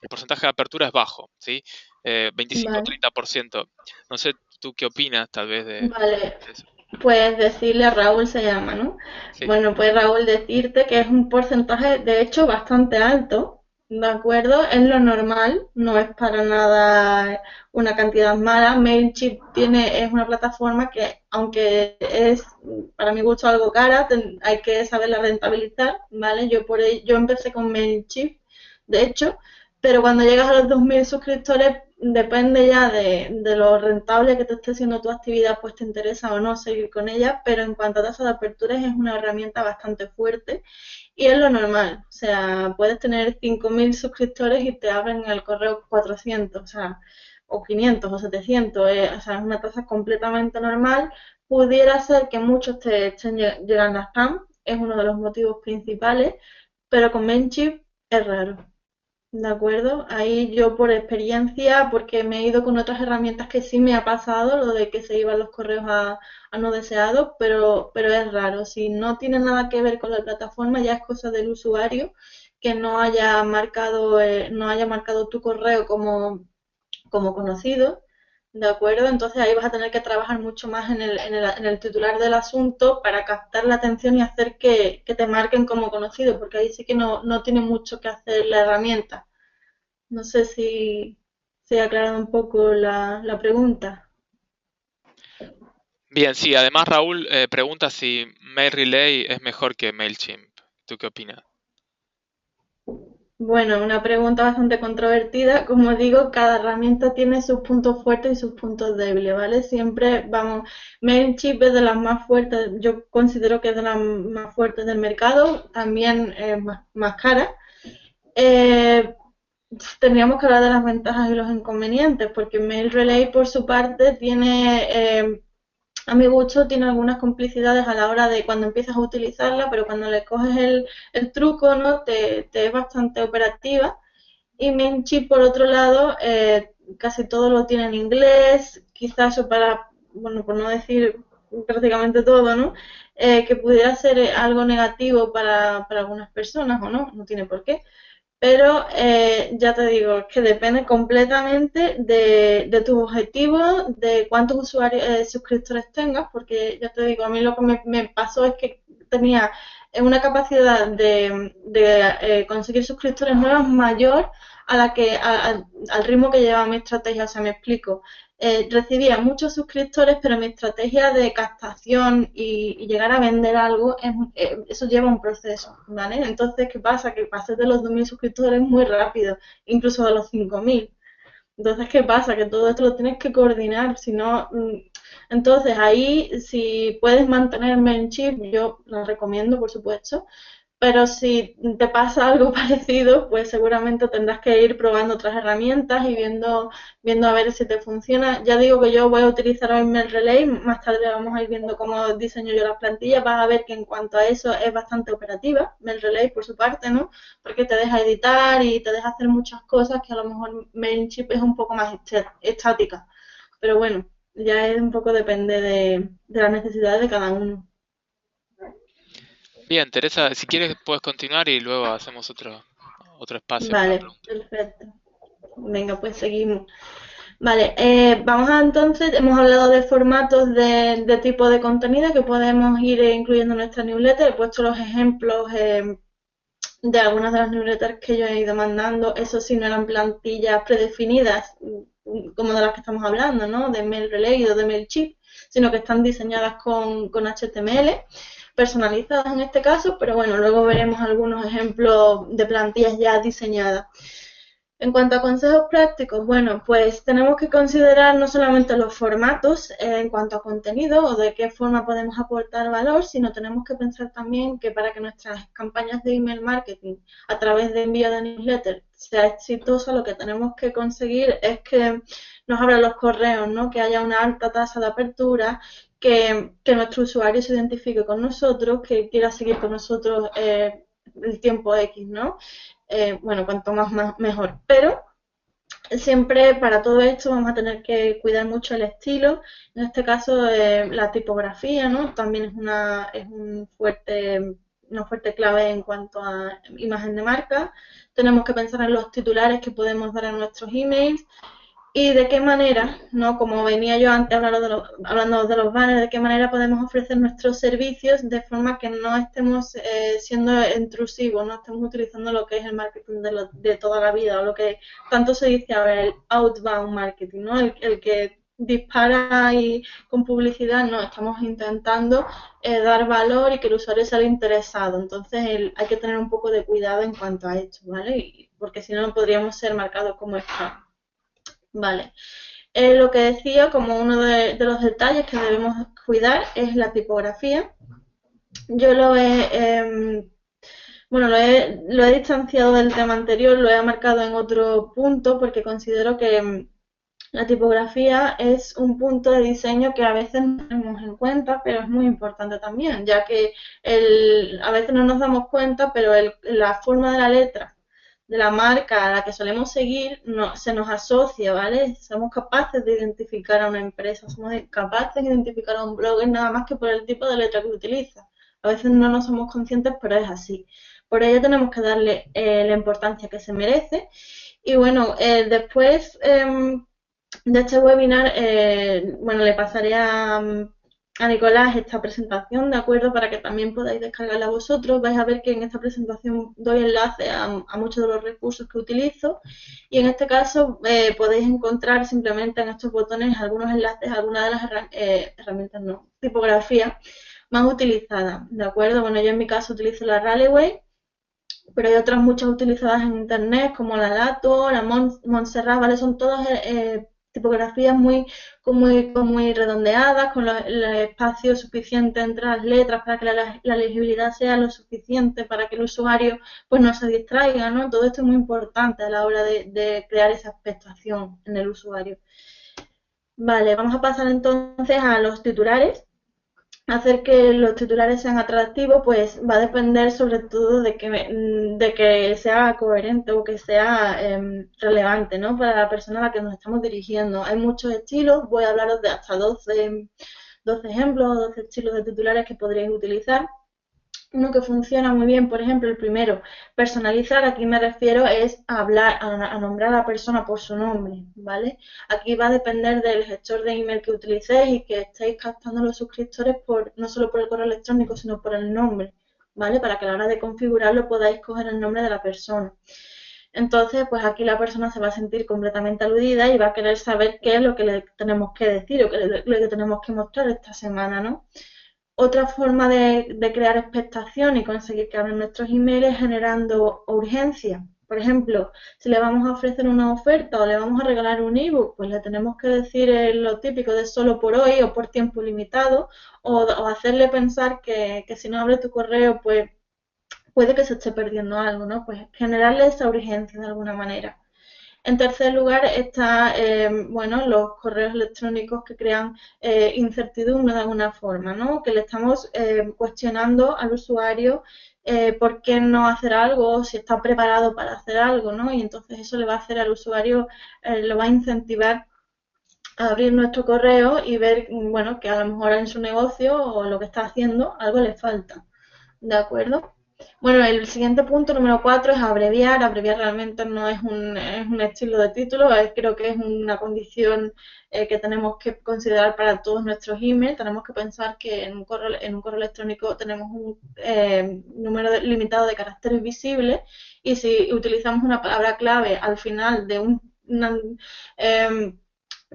El porcentaje de apertura es bajo, ¿sí? Vale, 25-30%. No sé, ¿tú qué opinas tal vez vale. de eso? Pues decirle a Raúl se llama, ¿no? Sí. Bueno, pues Raúl decirte que es un porcentaje, de hecho, bastante alto, ¿de acuerdo? Es lo normal, no es para nada una cantidad mala. MailChimp es una plataforma que, aunque es para mi gusto algo cara, hay que saberla rentabilizar, ¿vale? Yo empecé con MailChimp, de hecho, pero cuando llegas a los 2000 suscriptores, depende ya de lo rentable que te esté siendo tu actividad, pues te interesa o no seguir con ella, pero en cuanto a tasa de aperturas es una herramienta bastante fuerte y es lo normal. O sea, puedes tener 5.000 suscriptores y te abren el correo 400, o sea, o 500 o 700, o sea, es una tasa completamente normal. Pudiera ser que muchos te estén llegando a spam, es uno de los motivos principales, pero con MailChimp es raro. De acuerdo, ahí yo por experiencia, porque me he ido con otras herramientas que sí me ha pasado, lo de que se iban los correos a no deseados, pero es raro. Si no tiene nada que ver con la plataforma, ya es cosa del usuario que no haya marcado tu correo como conocido, ¿de acuerdo? Entonces ahí vas a tener que trabajar mucho más en el titular del asunto para captar la atención y hacer que te marquen como conocido, porque ahí sí que no tiene mucho que hacer la herramienta. No sé si se ha aclarado un poco la pregunta. Bien, sí. Además, Raúl pregunta si Mail Relay es mejor que MailChimp. ¿Tú qué opinas? Bueno, una pregunta bastante controvertida. Como digo, cada herramienta tiene sus puntos fuertes y sus puntos débiles, ¿vale? Siempre vamos, MailChimp es de las más fuertes, yo considero que es de las más fuertes del mercado, también es más cara. Eh, Tendríamos que hablar de las ventajas y los inconvenientes, porque Mail Relay por su parte a mi gusto tiene algunas complicidades a la hora de cuando empiezas a utilizarla, pero cuando le coges el truco, ¿no? Te es bastante operativa. Y Minchi, por otro lado, casi todo lo tiene en inglés, quizás eso bueno, por no decir prácticamente todo, ¿no? Que pudiera ser algo negativo para algunas personas o no, no tiene por qué. Pero ya te digo, es que depende completamente de tus objetivos, de cuántos usuarios, suscriptores tengas, porque ya te digo, a mí lo que me pasó es que tenía una capacidad de conseguir suscriptores nuevos mayor al ritmo que llevaba mi estrategia. O sea, me explico. Recibía muchos suscriptores, pero mi estrategia de captación y llegar a vender algo, eso lleva un proceso, ¿vale? Entonces, ¿qué pasa? Que pasé de los 2.000 suscriptores muy rápido, incluso de los 5.000. Entonces, ¿qué pasa? Que todo esto lo tienes que coordinar, si no... Entonces, ahí, si puedes mantenerme en chip, yo lo recomiendo, por supuesto, pero si te pasa algo parecido, pues seguramente tendrás que ir probando otras herramientas y viendo a ver si te funciona. Ya digo que yo voy a utilizar hoy Mail Relay, más tarde vamos a ir viendo cómo diseño yo las plantillas, vas a ver que en cuanto a eso es bastante operativa, Mail Relay por su parte, ¿no? Porque te deja editar y te deja hacer muchas cosas que a lo mejor MailChimp es un poco más estática. Pero bueno, ya es un poco depende de las necesidades de cada uno. Bien, Teresa, si quieres puedes continuar y luego hacemos otro espacio para Vale, preguntas. perfecto. Venga, pues seguimos. Vale, vamos a entonces, hemos hablado de formatos de tipo de contenido que podemos ir incluyendo en nuestra newsletter. He puesto los ejemplos de algunas de las newsletters que yo he ido mandando. Eso sí, no eran plantillas predefinidas, como de las que estamos hablando, ¿no? De Mail Relay o de MailChimp, sino que están diseñadas con HTML, personalizadas en este caso, pero bueno, luego veremos algunos ejemplos de plantillas ya diseñadas. En cuanto a consejos prácticos, bueno, pues tenemos que considerar no solamente los formatos en cuanto a contenido o de qué forma podemos aportar valor, sino tenemos que pensar también que para que nuestras campañas de email marketing a través de envío de newsletter sea exitosa, lo que tenemos que conseguir es que nos abran los correos, ¿no? Que haya una alta tasa de apertura, que nuestro usuario se identifique con nosotros, que quiera seguir con nosotros el tiempo X, ¿no? Bueno, cuanto más mejor. Pero siempre para todo esto vamos a tener que cuidar mucho el estilo. En este caso, la tipografía, ¿no? También es una fuerte clave en cuanto a imagen de marca. Tenemos que pensar en los titulares que podemos dar en nuestros emails. Y de qué manera, ¿no? Como venía yo antes hablando de los banners, de qué manera podemos ofrecer nuestros servicios de forma que no estemos siendo intrusivos, no estemos utilizando lo que es el marketing de toda la vida, o lo que tanto se dice ahora, el outbound marketing, ¿no? El que dispara y con publicidad, no, estamos intentando dar valor y que el usuario sea interesado. Entonces hay que tener un poco de cuidado en cuanto a esto, ¿vale? Porque si no podríamos ser marcados como spam. Vale. Lo que decía, como uno de los detalles que debemos cuidar es la tipografía. Yo bueno, lo he distanciado del tema anterior, lo he marcado en otro punto porque considero que la tipografía es un punto de diseño que a veces no tenemos en cuenta, pero es muy importante también, ya que a veces no nos damos cuenta, pero la forma de la letra de la marca a la que solemos seguir se nos asocia, ¿vale? Somos capaces de identificar a una empresa, somos capaces de identificar a un blogger nada más que por el tipo de letra que utiliza. A veces no nos somos conscientes, pero es así. Por ello tenemos que darle la importancia que se merece. Y bueno, después de este webinar, bueno, le pasaré a Nicolás esta presentación, ¿de acuerdo? Para que también podáis descargarla vosotros. Vais a ver que en esta presentación doy enlace a muchos de los recursos que utilizo y en este caso podéis encontrar simplemente en estos botones algunos enlaces a algunas de las herramientas, no, tipografías más utilizadas, ¿de acuerdo? Bueno, yo en mi caso utilizo la Rallyway, pero hay otras muchas utilizadas en internet como la Dato, la Montserrat, ¿vale? Son todas tipografías muy redondeadas, con el espacio suficiente entre las letras para que la legibilidad sea lo suficiente para que el usuario pues no se distraiga, ¿no? Todo esto es muy importante a la hora de crear esa expectación en el usuario. Vale, vamos a pasar entonces a los titulares. Hacer que los titulares sean atractivos, pues va a depender sobre todo de que sea coherente o que sea relevante, ¿no? Para la persona a la que nos estamos dirigiendo. Hay muchos estilos, voy a hablaros de hasta 12 ejemplos, 12 estilos de titulares que podríais utilizar. Uno que funciona muy bien, por ejemplo, el primero, personalizar, aquí me refiero es a hablar, a nombrar a la persona por su nombre, ¿vale? Aquí va a depender del gestor de email que utilicéis y que estéis captando los suscriptores no solo por el correo electrónico, sino por el nombre, ¿vale? Para que a la hora de configurarlo podáis coger el nombre de la persona. Entonces, pues aquí la persona se va a sentir completamente aludida y va a querer saber qué es lo que le tenemos que decir o qué es lo que tenemos que mostrar esta semana, ¿no? Otra forma de crear expectación y conseguir que abran nuestros emails es generando urgencia. Por ejemplo, si le vamos a ofrecer una oferta o le vamos a regalar un ebook, pues le tenemos que decir lo típico de solo por hoy o por tiempo limitado o hacerle pensar que si no abre tu correo, pues puede que se esté perdiendo algo, ¿no? Pues generarle esa urgencia de alguna manera. En tercer lugar está, bueno, los correos electrónicos que crean incertidumbre de alguna forma, ¿no? Que le estamos cuestionando al usuario por qué no hacer algo, si está preparado para hacer algo, ¿no? Y entonces eso le va a hacer al usuario, lo va a incentivar a abrir nuestro correo y ver, bueno, que a lo mejor en su negocio o lo que está haciendo algo le falta, ¿de acuerdo? Bueno, el siguiente punto, número 4, es abreviar. Abreviar realmente no es un estilo de título, creo que es una condición que tenemos que considerar para todos nuestros emails. Tenemos que pensar que en un correo electrónico tenemos un número limitado de caracteres visibles y si utilizamos una palabra clave al final de eh,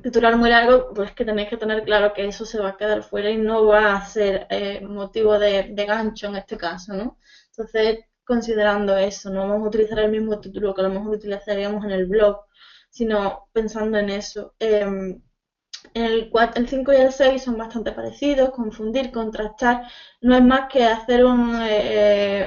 titular muy largo, pues que tenéis que tener claro que eso se va a quedar fuera y no va a ser motivo de gancho en este caso, ¿no? Entonces, considerando eso, no vamos a utilizar el mismo título que a lo mejor utilizaríamos en el blog, sino pensando en eso. El 5 y el 6 son bastante parecidos, confundir, contrastar, no es más que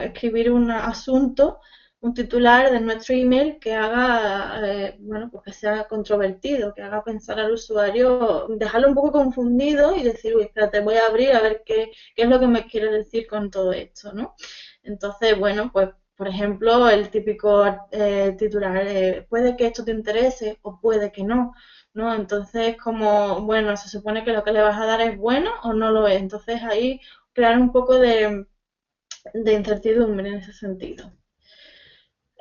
escribir un asunto, un titular de nuestro email que haga, bueno, pues que sea controvertido, que haga pensar al usuario, dejarlo un poco confundido y decir, uy, espérate, voy a abrir a ver qué es lo que me quiere decir con todo esto, ¿no? Entonces, bueno, pues por ejemplo, el típico titular, puede que esto te interese o puede que no, ¿no? Entonces, como, bueno, se supone que lo que le vas a dar es bueno o no lo es. Entonces, ahí crear un poco de incertidumbre en ese sentido.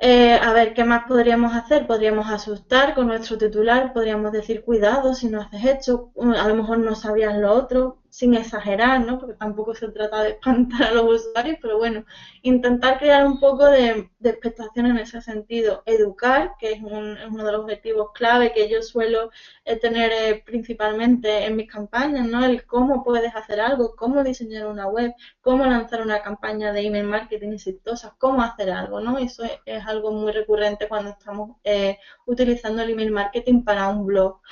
A ver, ¿qué más podríamos hacer? Podríamos asustar con nuestro titular, podríamos decir cuidado si no haces esto, a lo mejor no sabías lo otro, sin exagerar, ¿no? Porque tampoco se trata de espantar a los usuarios, pero bueno, intentar crear un poco de expectación en ese sentido. Educar, que es uno de los objetivos clave que yo suelo tener principalmente en mis campañas, ¿no? El cómo puedes hacer algo, cómo diseñar una web, cómo lanzar una campaña de email marketing exitosa, cómo hacer algo, ¿no? Eso es algo muy recurrente cuando estamos utilizando el email marketing para un blog.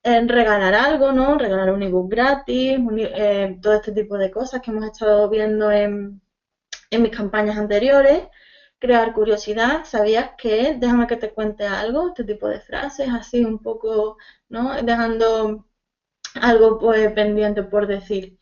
Regalar algo, ¿no? Regalar un ebook gratis, todo este tipo de cosas que hemos estado viendo en mis campañas anteriores. Crear curiosidad, ¿sabías que? Déjame que te cuente algo, este tipo de frases, así un poco, ¿no? Dejando algo pues pendiente por decir.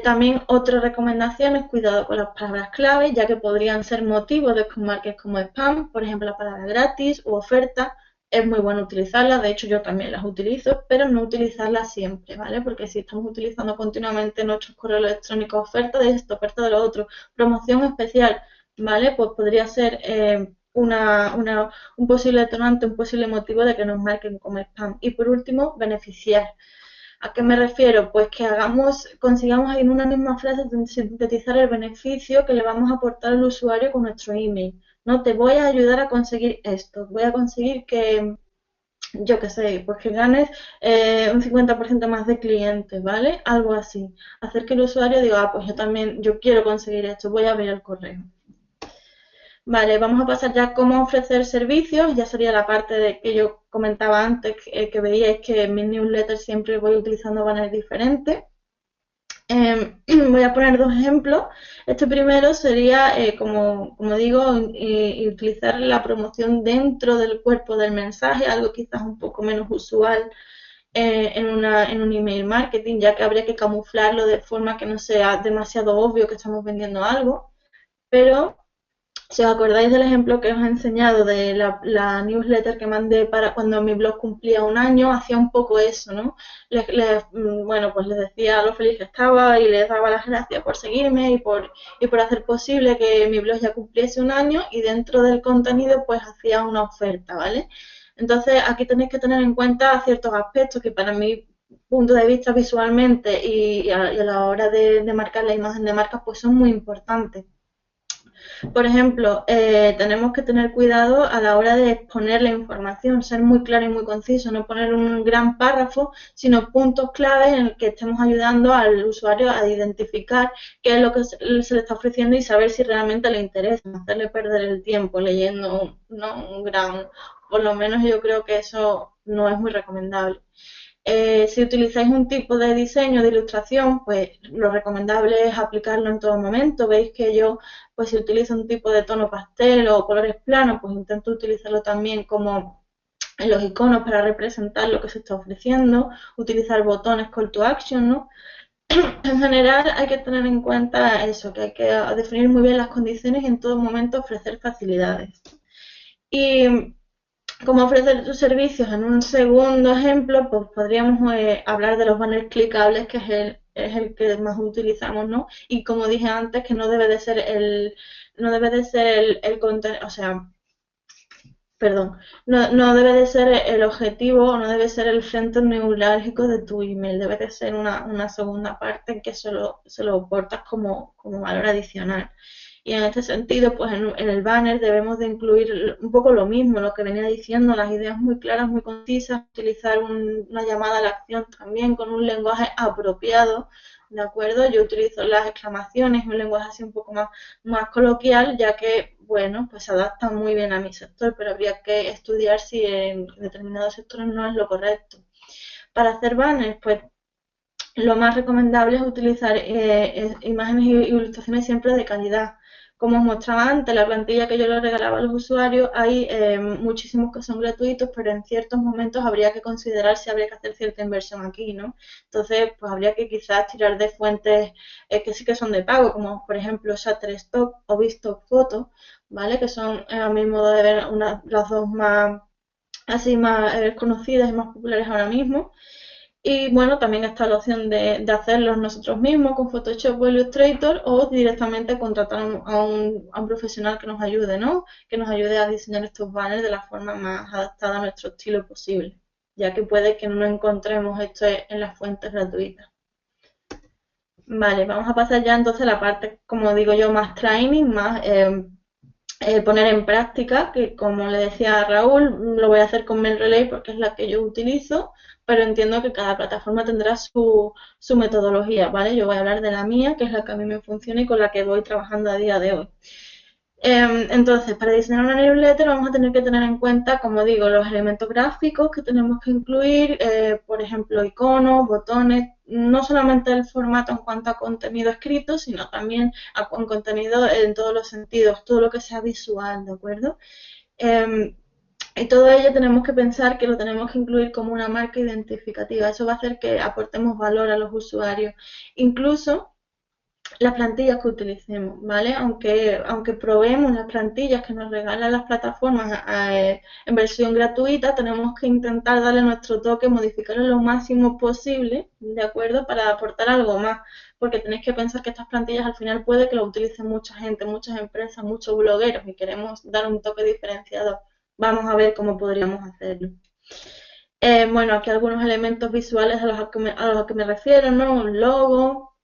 También otra recomendación es cuidado con las palabras clave, ya que podrían ser motivos de marques como spam, por ejemplo la palabra gratis u oferta. Es muy bueno utilizarlas, de hecho yo también las utilizo, pero no utilizarlas siempre, ¿vale? Porque si estamos utilizando continuamente nuestros correos electrónicos oferta de esto, oferta de lo otro, promoción especial, ¿vale? Pues podría ser un posible detonante, un posible motivo de que nos marquen como spam. Y por último, beneficiar. ¿A qué me refiero? Pues que consigamos en una misma frase sintetizar el beneficio que le vamos a aportar al usuario con nuestro email. No te voy a ayudar a conseguir esto, voy a conseguir que, yo qué sé, pues que ganes un 50% más de clientes, ¿vale? Algo así. Hacer que el usuario diga, ah, pues yo también, yo quiero conseguir esto, voy a abrir el correo. Vale, vamos a pasar ya a cómo ofrecer servicios. Ya sería la parte de que yo comentaba antes, que veíais que en mis newsletters siempre voy utilizando banners diferentes. Voy a poner dos ejemplos. Este primero sería, como digo, utilizar la promoción dentro del cuerpo del mensaje, algo quizás un poco menos usual en un email marketing, ya que habría que camuflarlo de forma que no sea demasiado obvio que estamos vendiendo algo. Pero si os acordáis del ejemplo que os he enseñado de la newsletter que mandé para cuando mi blog cumplía un año, hacía un poco eso, ¿no? Bueno, pues les decía lo feliz que estaba y les daba las gracias por seguirme y por hacer posible que mi blog ya cumpliese un año y dentro del contenido pues hacía una oferta, ¿vale? Entonces aquí tenéis que tener en cuenta ciertos aspectos que para mi punto de vista visualmente y a la hora de marcar la imagen de marca pues son muy importantes. Por ejemplo, tenemos que tener cuidado a la hora de exponer la información, ser muy claro y muy conciso, no poner un gran párrafo, sino puntos claves en el que estemos ayudando al usuario a identificar qué es lo que se le está ofreciendo y saber si realmente le interesa, no hacerle perder el tiempo leyendo un gran, por lo menos yo creo que eso no es muy recomendable. Si utilizáis un tipo de diseño, de ilustración, pues lo recomendable es aplicarlo en todo momento. Veis que yo, pues si utilizo un tipo de tono pastel o colores planos, pues intento utilizarlo también como en los iconos para representar lo que se está ofreciendo, utilizar botones call to action, ¿no? En general hay que tener en cuenta eso, que hay que definir muy bien las condiciones y en todo momento ofrecer facilidades. Y cómo ofrecer tus servicios en un segundo ejemplo, pues podríamos hablar de los banners clicables, que es el que más utilizamos, ¿no? Y como dije antes, que no debe de ser no debe de ser el contenido, o sea, perdón, no debe de ser el objetivo o no debe ser el centro neurálgico de tu email, debe de ser una segunda parte en que se lo aportas como valor adicional. Y en este sentido, pues en el banner debemos de incluir un poco lo mismo, lo que venía diciendo, las ideas muy claras, muy concisas, utilizar una llamada a la acción también con un lenguaje apropiado, ¿de acuerdo? Yo utilizo las exclamaciones, un lenguaje así un poco más coloquial, ya que, bueno, pues se adapta muy bien a mi sector, pero habría que estudiar si en determinados sectores no es lo correcto. Para hacer banners, pues lo más recomendable es utilizar imágenes y ilustraciones siempre de calidad. Como os mostraba antes, la plantilla que yo le regalaba a los usuarios, hay muchísimos que son gratuitos, pero en ciertos momentos habría que considerar si habría que hacer cierta inversión aquí, ¿no? Entonces, pues habría que quizás tirar de fuentes que sí que son de pago, como por ejemplo Shutterstock o Bitstock Photo, ¿vale? Que son, a mi modo de ver, las dos más, así más conocidas y más populares ahora mismo. Y bueno, también está la opción de hacerlos nosotros mismos con Photoshop o Illustrator o directamente contratar a un profesional que nos ayude, ¿no? Que nos ayude a diseñar estos banners de la forma más adaptada a nuestro estilo posible, ya que puede que no encontremos esto en las fuentes gratuitas. Vale, vamos a pasar ya entonces a la parte, como digo yo, más training, más poner en práctica, que como le decía a Raúl, lo voy a hacer con MailRelay porque es la que yo utilizo, pero entiendo que cada plataforma tendrá su metodología, ¿vale? Yo voy a hablar de la mía, que es la que a mí me funciona y con la que voy trabajando a día de hoy. Entonces, para diseñar una newsletter vamos a tener que tener en cuenta, como digo, los elementos gráficos que tenemos que incluir, por ejemplo, iconos, botones, no solamente el formato en cuanto a contenido escrito, sino también con contenido en todos los sentidos, todo lo que sea visual, ¿de acuerdo? Y todo ello tenemos que pensar que lo tenemos que incluir como una marca identificativa. Eso va a hacer que aportemos valor a los usuarios. Incluso las plantillas que utilicemos, ¿vale? Aunque probemos las plantillas que nos regalan las plataformas en versión gratuita, tenemos que intentar darle nuestro toque, modificarlo lo máximo posible, ¿de acuerdo? Para aportar algo más, porque tenéis que pensar que estas plantillas al final puede que lo utilicen mucha gente, muchas empresas, muchos blogueros y queremos dar un toque diferenciador. Vamos a ver cómo podríamos hacerlo. Bueno, aquí algunos elementos visuales a los que me refiero, ¿no? Un logo,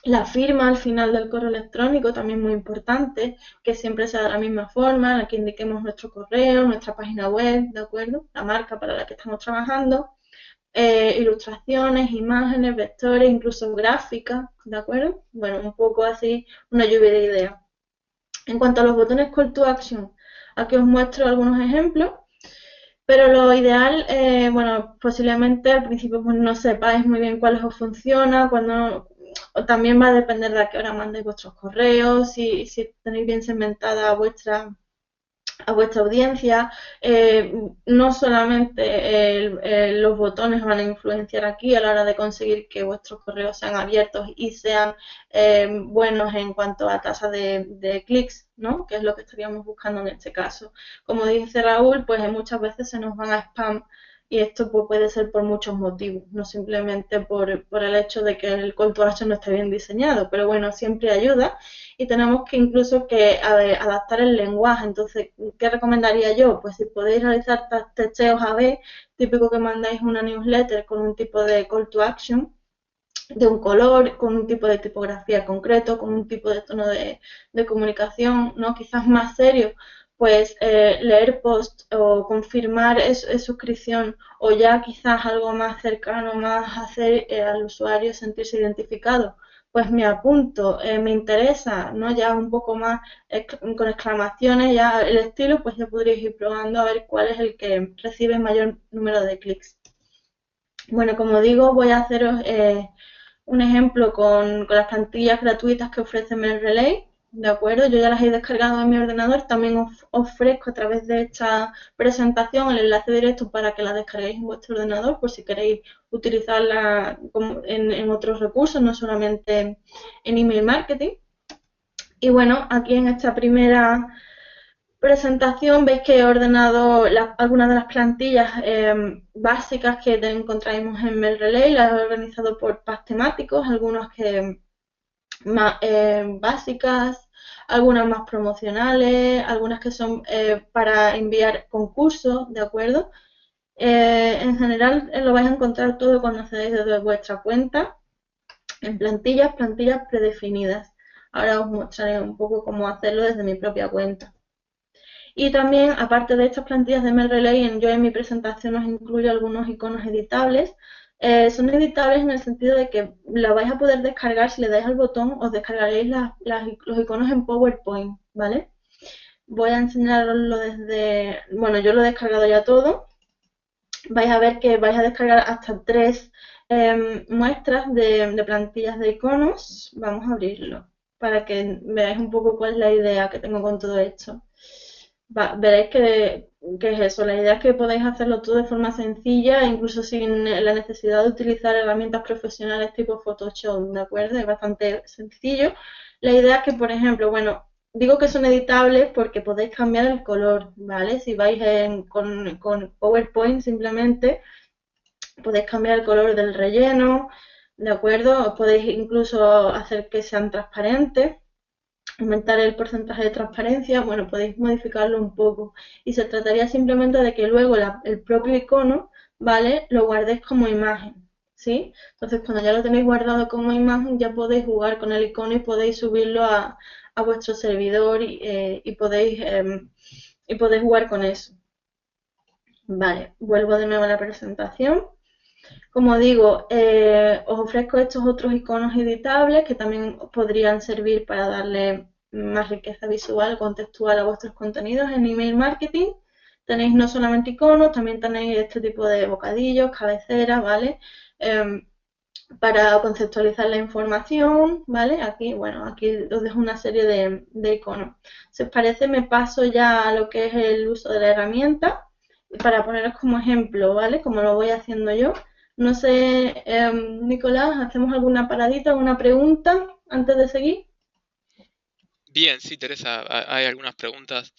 la firma al final del correo electrónico, también muy importante, que siempre sea de la misma forma, en la que indiquemos nuestro correo, nuestra página web, ¿de acuerdo? La marca para la que estamos trabajando, ilustraciones, imágenes, vectores, incluso gráficas, ¿de acuerdo? Bueno, un poco así, una lluvia de ideas. En cuanto a los botones Call to Action, aquí os muestro algunos ejemplos. Pero lo ideal, bueno, posiblemente al principio pues no sepáis muy bien cuáles os funciona, cuando también va a depender de a qué hora mandéis vuestros correos, si tenéis bien segmentada a vuestra audiencia. No solamente los botones van a influenciar aquí a la hora de conseguir que vuestros correos sean abiertos y sean buenos en cuanto a tasa de clics, ¿no? Que es lo que estaríamos buscando en este caso. Como dice Raúl, pues muchas veces se nos van a spam y esto pues, puede ser por muchos motivos, no simplemente por el hecho de que el call to action no esté bien diseñado, pero bueno, siempre ayuda y tenemos que incluso que adaptar el lenguaje. Entonces, ¿qué recomendaría yo? Pues si podéis realizar testeos A/B, típico que mandáis una newsletter con un tipo de call to action, de un color, con un tipo de tipografía concreto, con un tipo de tono de comunicación, ¿no? Quizás más serio, pues leer post o confirmar suscripción o ya quizás algo más cercano, más hacer al usuario sentirse identificado. Pues me apunto, me interesa, ¿no? Ya un poco más con exclamaciones, ya el estilo, pues ya podríais ir probando a ver cuál es el que recibe mayor número de clics. Bueno, como digo, voy a haceros un ejemplo con las plantillas gratuitas que ofrece MailRelay, ¿de acuerdo? Yo ya las he descargado en mi ordenador, también os ofrezco a través de esta presentación el enlace directo para que la descarguéis en vuestro ordenador por si queréis utilizarla en otros recursos, no solamente en email marketing. Y bueno, aquí en esta primera presentación veis que he ordenado algunas de las plantillas básicas que encontramos en MailRelay, las he organizado por packs temáticos, algunos que más básicas, algunas más promocionales, algunas que son para enviar concursos, ¿de acuerdo? En general lo vais a encontrar todo cuando accedéis desde vuestra cuenta en plantillas predefinidas. Ahora os mostraré un poco cómo hacerlo desde mi propia cuenta. Y también, aparte de estas plantillas de MailRelay, yo en mi presentación os incluyo algunos iconos editables. Son editables en el sentido de que la vais a poder descargar, si le dais al botón, os descargaréis los iconos en PowerPoint, ¿vale? Voy a enseñaroslo desde... Bueno, yo lo he descargado ya todo. Vais a ver que vais a descargar hasta 3 muestras de plantillas de iconos. Vamos a abrirlo para que veáis un poco cuál es la idea que tengo con todo esto. Veréis que es eso, la idea es que podáis hacerlo todo de forma sencilla, incluso sin la necesidad de utilizar herramientas profesionales tipo Photoshop, ¿de acuerdo? Es bastante sencillo. La idea es que, por ejemplo, bueno, digo que son editables porque podéis cambiar el color, ¿vale? Si vais con PowerPoint simplemente podéis cambiar el color del relleno, ¿de acuerdo? Podéis incluso hacer que sean transparentes, aumentar el porcentaje de transparencia, bueno, podéis modificarlo un poco. Y se trataría simplemente de que luego el propio icono, ¿vale? Lo guardéis como imagen, ¿sí? Entonces, cuando ya lo tenéis guardado como imagen, ya podéis jugar con el icono y podéis subirlo a vuestro servidor y podéis jugar con eso. Vale, vuelvo de nuevo a la presentación. Como digo, os ofrezco estos otros iconos editables que también podrían servir para darle más riqueza visual, contextual a vuestros contenidos en email marketing. Tenéis no solamente iconos, también tenéis este tipo de bocadillos, cabeceras, ¿vale? Para conceptualizar la información, ¿vale? Aquí, bueno, aquí os dejo una serie de iconos. Si os parece, me paso ya a lo que es el uso de la herramienta para poneros como ejemplo, ¿vale? Como lo voy haciendo yo. No sé, Nicolás, ¿hacemos alguna paradita, alguna pregunta antes de seguir? Bien, sí, Teresa, hay algunas preguntas.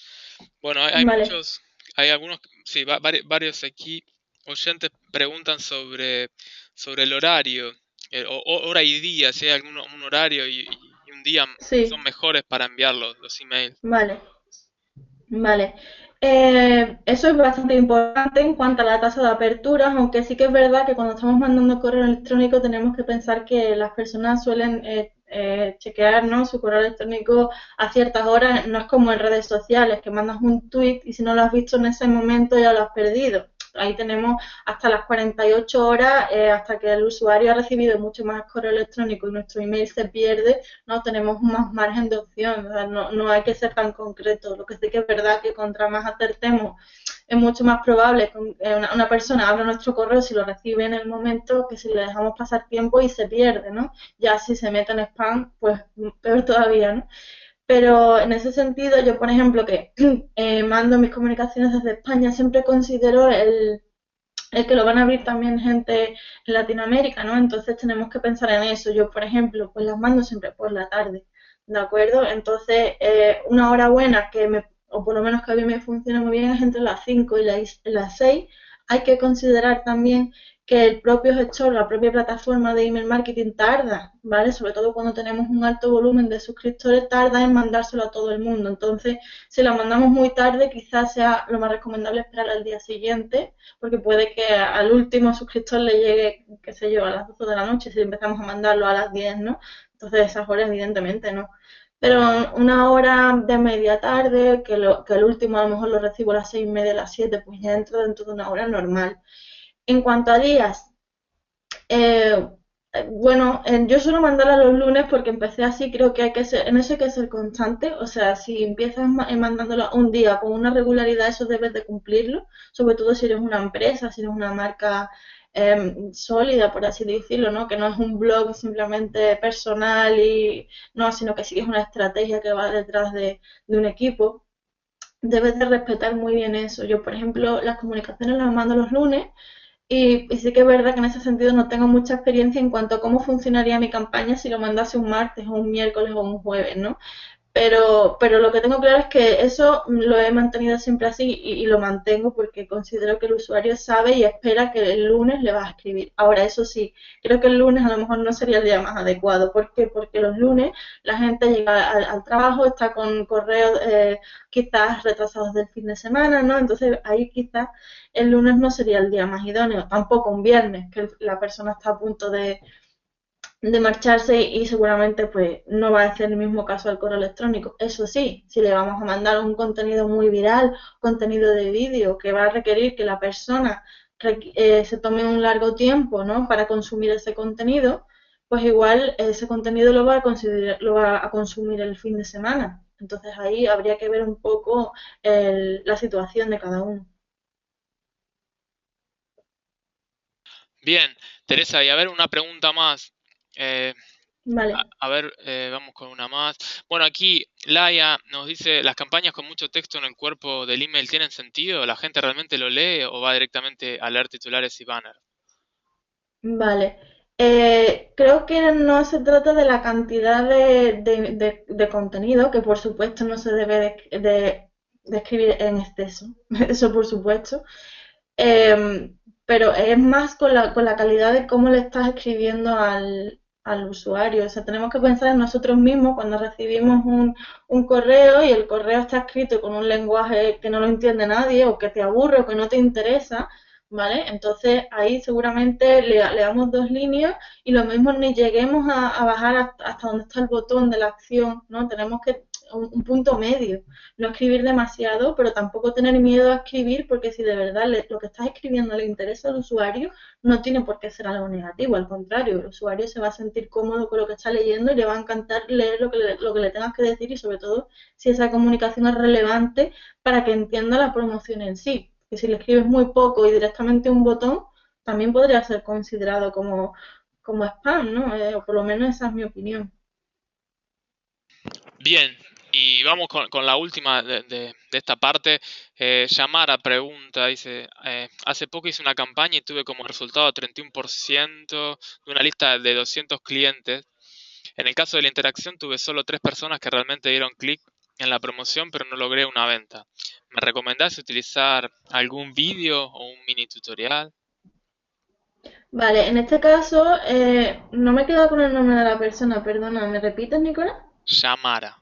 Bueno, hay Vale, muchos, hay algunos, sí, varios aquí oyentes preguntan sobre el horario, hora y día, si hay un horario y un día son sí, mejores para enviar los emails. vale. Vale, eso es bastante importante en cuanto a la tasa de apertura, aunque sí que es verdad que cuando estamos mandando correo electrónico tenemos que pensar que las personas suelen chequear, ¿no?, su correo electrónico a ciertas horas, no es como en redes sociales, que mandas un tweet y si no lo has visto en ese momento ya lo has perdido. Ahí tenemos hasta las 48 horas, hasta que el usuario ha recibido mucho más correo electrónico y nuestro email se pierde, no tenemos más margen de opción, o sea, no hay que ser tan concreto. Lo que sí que es verdad que contra más acertemos, es mucho más probable que una persona abra nuestro correo si lo recibe en el momento que si le dejamos pasar tiempo y se pierde, ¿no? Ya si se mete en spam, pues peor todavía, ¿no? Pero en ese sentido, yo, por ejemplo, que mando mis comunicaciones desde España, siempre considero el que lo van a abrir también gente en Latinoamérica, ¿no? Entonces tenemos que pensar en eso. Yo, por ejemplo, pues las mando siempre por la tarde, ¿de acuerdo? Entonces, una hora buena o por lo menos que a mí me funciona muy bien, es entre las 5 y las 6. Hay que considerar también que el propio gestor, la propia plataforma de email marketing tarda, ¿vale? Sobre todo cuando tenemos un alto volumen de suscriptores, tarda en mandárselo a todo el mundo. Entonces, si lo mandamos muy tarde, quizás sea lo más recomendable esperar al día siguiente, porque puede que al último suscriptor le llegue, qué sé yo, a las 12 de la noche si empezamos a mandarlo a las 10, ¿no? Entonces esas horas evidentemente no. Pero una hora de media tarde, que el último a lo mejor lo recibo a las 6:30, a las 7, pues ya entro dentro de una hora normal. En cuanto a días, eh, bueno, yo suelo mandarla los lunes porque empecé así, creo que en eso hay que ser constante, o sea, si empiezas mandándolo un día con una regularidad, eso debes de cumplirlo, sobre todo si eres una empresa, si eres una marca sólida, por así decirlo, ¿no? Que no es un blog simplemente personal no, sino que sí es una estrategia que va detrás de un equipo. Debes de respetar muy bien eso. Yo, por ejemplo, las comunicaciones las mando los lunes y sí que es verdad que en ese sentido no tengo mucha experiencia en cuanto a cómo funcionaría mi campaña si lo mandase un martes o un miércoles o un jueves, ¿no? pero lo que tengo claro es que eso lo he mantenido siempre así y lo mantengo porque considero que el usuario sabe y espera que el lunes le vas a escribir. Ahora, eso sí, creo que el lunes a lo mejor no sería el día más adecuado. ¿Por qué? Porque los lunes la gente llega al trabajo, está con correos quizás retrasados del fin de semana, ¿no? Entonces ahí quizás el lunes no sería el día más idóneo, tampoco un viernes, que la persona está a punto de marcharse y seguramente pues no va a hacer el mismo caso al correo electrónico. Eso sí, si le vamos a mandar un contenido muy viral, contenido de vídeo que va a requerir que la persona se tome un largo tiempo, ¿no? Para consumir ese contenido, pues igual ese contenido lo va a consumir el fin de semana. Entonces ahí habría que ver un poco la situación de cada uno. Bien, Teresa, y a ver una pregunta más. Eh, Vale. a ver, vamos con una más. Bueno, aquí Laia nos dice, ¿las campañas con mucho texto en el cuerpo del email tienen sentido? ¿La gente realmente lo lee o va directamente a leer titulares y banner? Vale. Creo que no se trata de la cantidad de contenido, que por supuesto no se debe de escribir en exceso, eso por supuesto. Eh, pero es más con la calidad de cómo le estás escribiendo al usuario. O sea, tenemos que pensar en nosotros mismos cuando recibimos un correo y el correo está escrito con un lenguaje que no lo entiende nadie o que te aburre o que no te interesa. ¿Vale? Entonces ahí seguramente le damos dos líneas y lo mismo ni lleguemos a bajar hasta donde está el botón de la acción, ¿no? Tenemos que un punto medio, no escribir demasiado, pero tampoco tener miedo a escribir porque si de verdad lo que estás escribiendo le interesa al usuario, no tiene por qué ser algo negativo, al contrario, el usuario se va a sentir cómodo con lo que está leyendo y le va a encantar leer lo que le tengas que decir y sobre todo si esa comunicación es relevante para que entienda la promoción en sí. Que si le escribes muy poco y directamente un botón, también podría ser considerado como spam, ¿no? O por lo menos esa es mi opinión. Bien, y vamos con la última de esta parte. Yamara pregunta, dice, hace poco hice una campaña y tuve como resultado 31% de una lista de 200 clientes. En el caso de la interacción tuve solo 3 personas que realmente dieron clic en la promoción, pero no logré una venta. ¿Me recomendás utilizar algún vídeo o un mini tutorial? Vale, en este caso, no me he quedado con el nombre de la persona, perdona, ¿me repites, Nicolás? Yamara.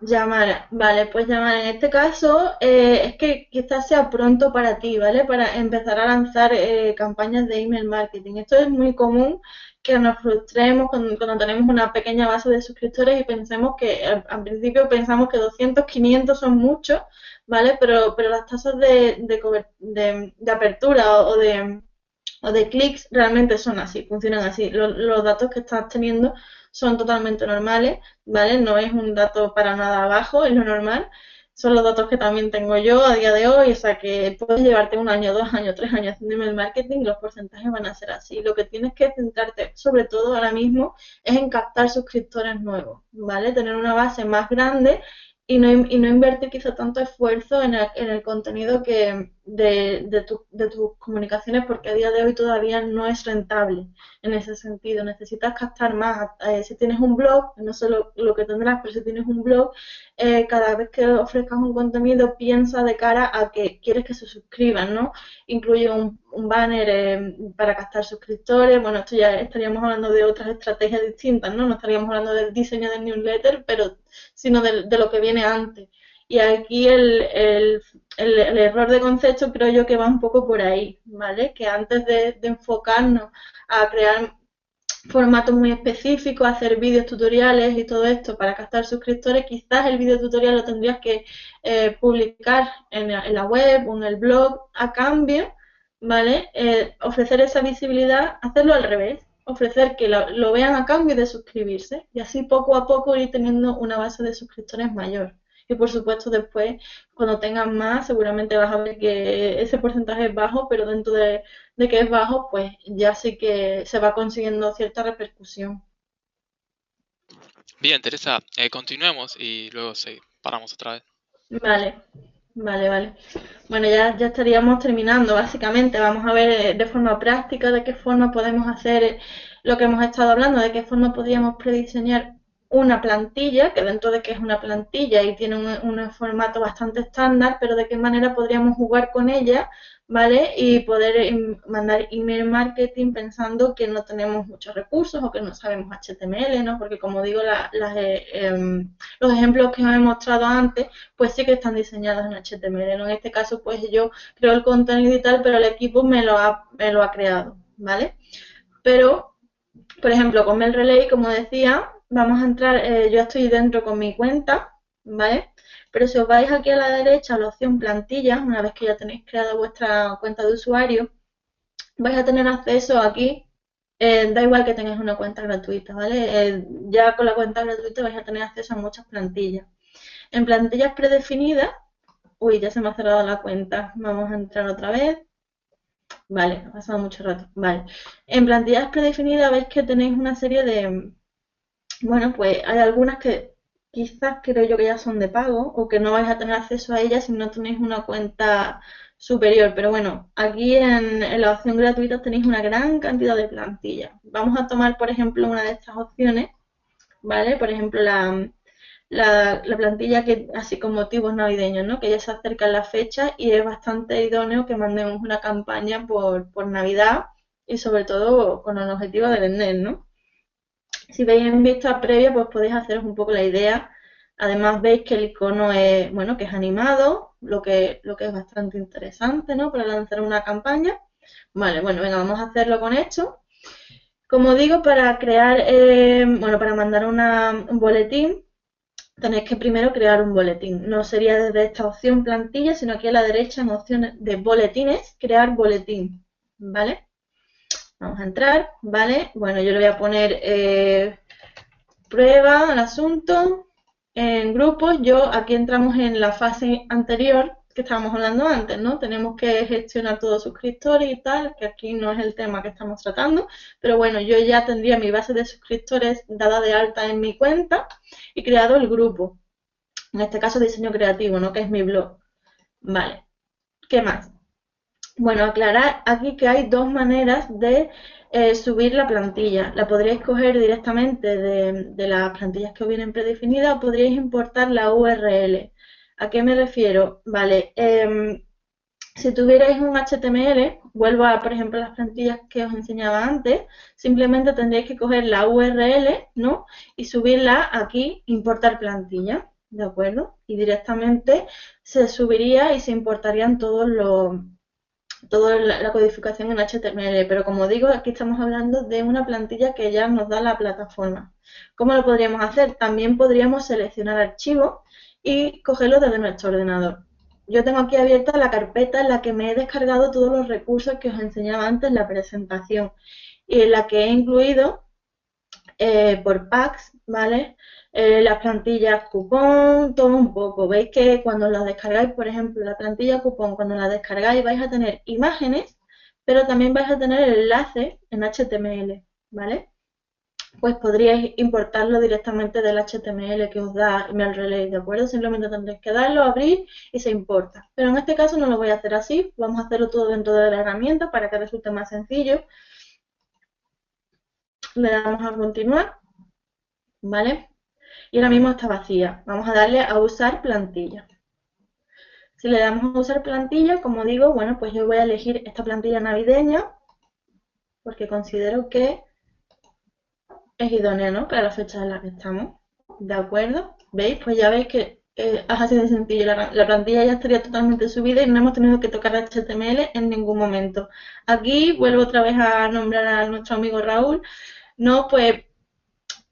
Llamar, vale, pues llamar. En este caso, es que quizás sea pronto para ti, ¿vale? Para empezar a lanzar campañas de email marketing. Esto es muy común que nos frustremos cuando tenemos una pequeña base de suscriptores y pensemos que, al principio pensamos que 200, 500 son muchos, ¿vale? Pero las tasas de apertura o de clics realmente son así, funcionan así. Los datos que estás teniendo son totalmente normales, ¿vale? No es un dato para nada bajo, es lo normal. Son los datos que también tengo yo a día de hoy, o sea que puedes llevarte un año, 2 años, 3 años haciendo email marketing y los porcentajes van a ser así. Lo que tienes que centrarte, sobre todo ahora mismo, es en captar suscriptores nuevos, ¿vale? Tener una base más grande y no invertir quizá tanto esfuerzo en el contenido de tus comunicaciones porque a día de hoy todavía no es rentable en ese sentido. Necesitas captar más. Si tienes un blog, no sé lo que tendrás, pero si tienes un blog, cada vez que ofrezcas un contenido, piensa de cara a que quieres que se suscriban, ¿no? Incluye un banner para captar suscriptores. Bueno, esto ya estaríamos hablando de otras estrategias distintas, ¿no? No estaríamos hablando del diseño del newsletter, pero sino de lo que viene antes. Y aquí el error de concepto creo yo que va un poco por ahí, ¿vale? Que antes de enfocarnos a crear formatos muy específicos, hacer vídeos tutoriales y todo esto para captar suscriptores, quizás el vídeo tutorial lo tendrías que publicar en la web o en el blog a cambio, ¿vale? Ofrecer esa visibilidad, hacerlo al revés, ofrecer que lo vean a cambio de suscribirse y así poco a poco ir teniendo una base de suscriptores mayor. Y por supuesto después, cuando tengas más, seguramente vas a ver que ese porcentaje es bajo, pero dentro de que es bajo, pues ya sí que se va consiguiendo cierta repercusión. Bien, Teresa, continuemos y luego paramos otra vez. Vale, vale. Bueno, ya estaríamos terminando, básicamente. Vamos a ver de forma práctica de qué forma podemos hacer lo que hemos estado hablando, de qué forma podríamos prediseñar una plantilla, que dentro de que es una plantilla y tiene un formato bastante estándar, pero de qué manera podríamos jugar con ella, ¿vale? Y poder mandar email marketing pensando que no tenemos muchos recursos o que no sabemos HTML, ¿no? Porque como digo, los ejemplos que os he mostrado antes, pues sí que están diseñados en HTML, ¿no? En este caso, pues yo creo el contenido y tal, pero el equipo me lo ha creado, ¿vale? Pero por ejemplo, con MailRelay, como decía, vamos a entrar, yo estoy dentro con mi cuenta, ¿vale? Pero si os vais aquí a la derecha a la opción plantillas, una vez que ya tenéis creada vuestra cuenta de usuario, vais a tener acceso aquí, da igual que tengáis una cuenta gratuita, ¿vale? Ya con la cuenta gratuita vais a tener acceso a muchas plantillas. En plantillas predefinidas, uy, ya se me ha cerrado la cuenta, vamos a entrar otra vez. Vale, ha pasado mucho rato. Vale. En plantillas predefinidas veis que tenéis una serie de... Bueno, pues hay algunas que quizás creo yo que ya son de pago o que no vais a tener acceso a ellas si no tenéis una cuenta superior. Pero bueno, aquí en la opción gratuita tenéis una gran cantidad de plantillas. Vamos a tomar, por ejemplo, una de estas opciones, ¿vale? Por ejemplo, la plantilla que así con motivos navideños, ¿no? Que ya se acercan las fechas y es bastante idóneo que mandemos una campaña por Navidad y sobre todo con el objetivo de vender, ¿no? Si veis en vista previa, pues podéis haceros un poco la idea. Además veis que el icono es, bueno, que es animado, lo que es bastante interesante, ¿no? Para lanzar una campaña. Vale, bueno, venga, vamos a hacerlo con esto. Como digo, para crear, bueno, para mandar un boletín, tenéis que primero crear un boletín. No sería desde esta opción plantilla, sino aquí a la derecha en opciones de boletines, crear boletín, ¿vale? Vamos a entrar, ¿vale? Bueno, yo le voy a poner prueba al asunto, en grupos. Yo aquí entramos en la fase anterior que estábamos hablando antes, ¿no? Tenemos que gestionar todos los suscriptores y tal, que aquí no es el tema que estamos tratando, pero bueno, yo ya tendría mi base de suscriptores dada de alta en mi cuenta y creado el grupo. En este caso diseño creativo, ¿no? Que es mi blog. Vale. ¿Qué más? Bueno, aclarar aquí que hay dos maneras de subir la plantilla. La podríais coger directamente de las plantillas que os vienen predefinidas o podríais importar la URL. ¿A qué me refiero? Vale, si tuvierais un HTML, vuelvo a, por ejemplo, las plantillas que os enseñaba antes, simplemente tendríais que coger la URL, ¿no? Y subirla aquí, importar plantilla, ¿de acuerdo? Y directamente se subiría y se importarían toda la codificación en HTML, pero como digo, aquí estamos hablando de una plantilla que ya nos da la plataforma. ¿Cómo lo podríamos hacer? También podríamos seleccionar archivos y cogerlo desde nuestro ordenador. Yo tengo aquí abierta la carpeta en la que me he descargado todos los recursos que os enseñaba antes en la presentación y en la que he incluido por packs, ¿vale? Las plantillas cupón, todo un poco. Veis que cuando las descargáis, por ejemplo, la plantilla cupón, cuando la descargáis vais a tener imágenes, pero también vais a tener el enlace en HTML, ¿vale? Pues podríais importarlo directamente del HTML que os da MailRelay, ¿de acuerdo? Simplemente tendréis que darlo, abrir y se importa. Pero en este caso no lo voy a hacer así, vamos a hacerlo todo dentro de la herramienta para que resulte más sencillo. Le damos a continuar, ¿vale? Y ahora mismo está vacía. Vamos a darle a usar plantilla. Si le damos a usar plantilla, como digo, bueno, pues yo voy a elegir esta plantilla navideña porque considero que es idónea, ¿no? Para la fecha en la que estamos. ¿De acuerdo? ¿Veis? Pues ya veis que es así de sencillo. La plantilla ya estaría totalmente subida y no hemos tenido que tocar HTML en ningún momento. Aquí vuelvo otra vez a nombrar a nuestro amigo Raúl. No, pues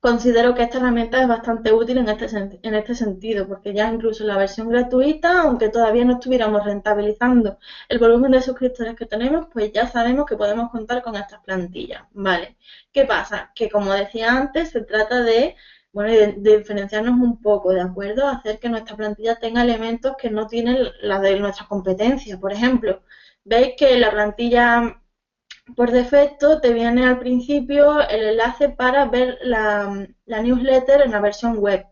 considero que esta herramienta es bastante útil en este sentido, porque ya incluso en la versión gratuita, aunque todavía no estuviéramos rentabilizando el volumen de suscriptores que tenemos, pues ya sabemos que podemos contar con estas plantillas. Vale, ¿qué pasa? Que como decía antes, se trata de, bueno, de diferenciarnos un poco, ¿de acuerdo? Hacer que nuestra plantilla tenga elementos que no tienen las de nuestras competencias. Por ejemplo, veis que la plantilla por defecto te viene al principio el enlace para ver la newsletter en la versión web,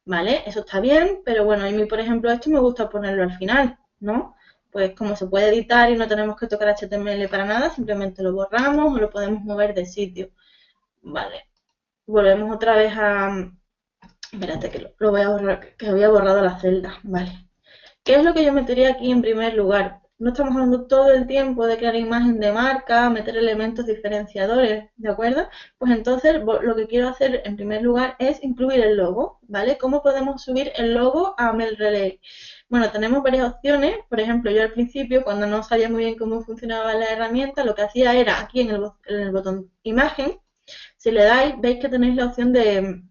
¿vale? Eso está bien, pero bueno, a mí, por ejemplo, esto me gusta ponerlo al final, ¿no? Pues como se puede editar y no tenemos que tocar HTML para nada, simplemente lo borramos o lo podemos mover de sitio, ¿vale? Volvemos otra vez Espérate que lo voy a borrar, que había borrado la celda. Vale. ¿Qué es lo que yo metería aquí en primer lugar? No estamos hablando todo el tiempo de crear imagen de marca, meter elementos diferenciadores, ¿de acuerdo? Pues entonces lo que quiero hacer en primer lugar es incluir el logo, ¿vale? ¿Cómo podemos subir el logo a MailRelay? Bueno, tenemos varias opciones. Por ejemplo, yo al principio, cuando no sabía muy bien cómo funcionaba la herramienta, lo que hacía era aquí en el botón imagen, si le dais, veis que tenéis la opción de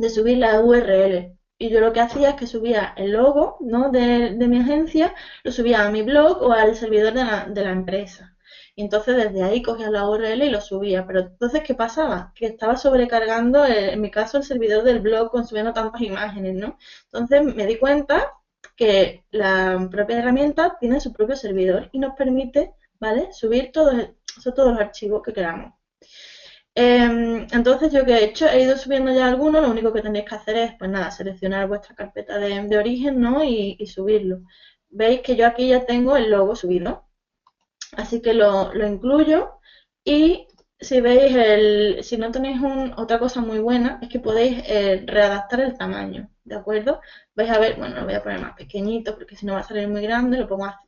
subir la URL. Y yo lo que hacía es que subía el logo, ¿no?, de mi agencia, lo subía a mi blog o al servidor de la empresa. Y entonces desde ahí cogía la URL y lo subía. Pero entonces, ¿qué pasaba? Que estaba sobrecargando, en mi caso, el servidor del blog consumiendo tantas imágenes, ¿no? Entonces me di cuenta que la propia herramienta tiene su propio servidor y nos permite, ¿vale?, subir todos los archivos que queramos. Entonces, yo que he hecho, he ido subiendo ya algunos. Lo único que tenéis que hacer es, pues nada, seleccionar vuestra carpeta de origen, ¿no?, y subirlo. Veis que yo aquí ya tengo el logo subido, así que lo incluyo. Y si veis, si no tenéis otra cosa muy buena, es que podéis readaptar el tamaño, ¿de acuerdo? Vais a ver, bueno, lo voy a poner más pequeñito porque si no va a salir muy grande. Lo pongo a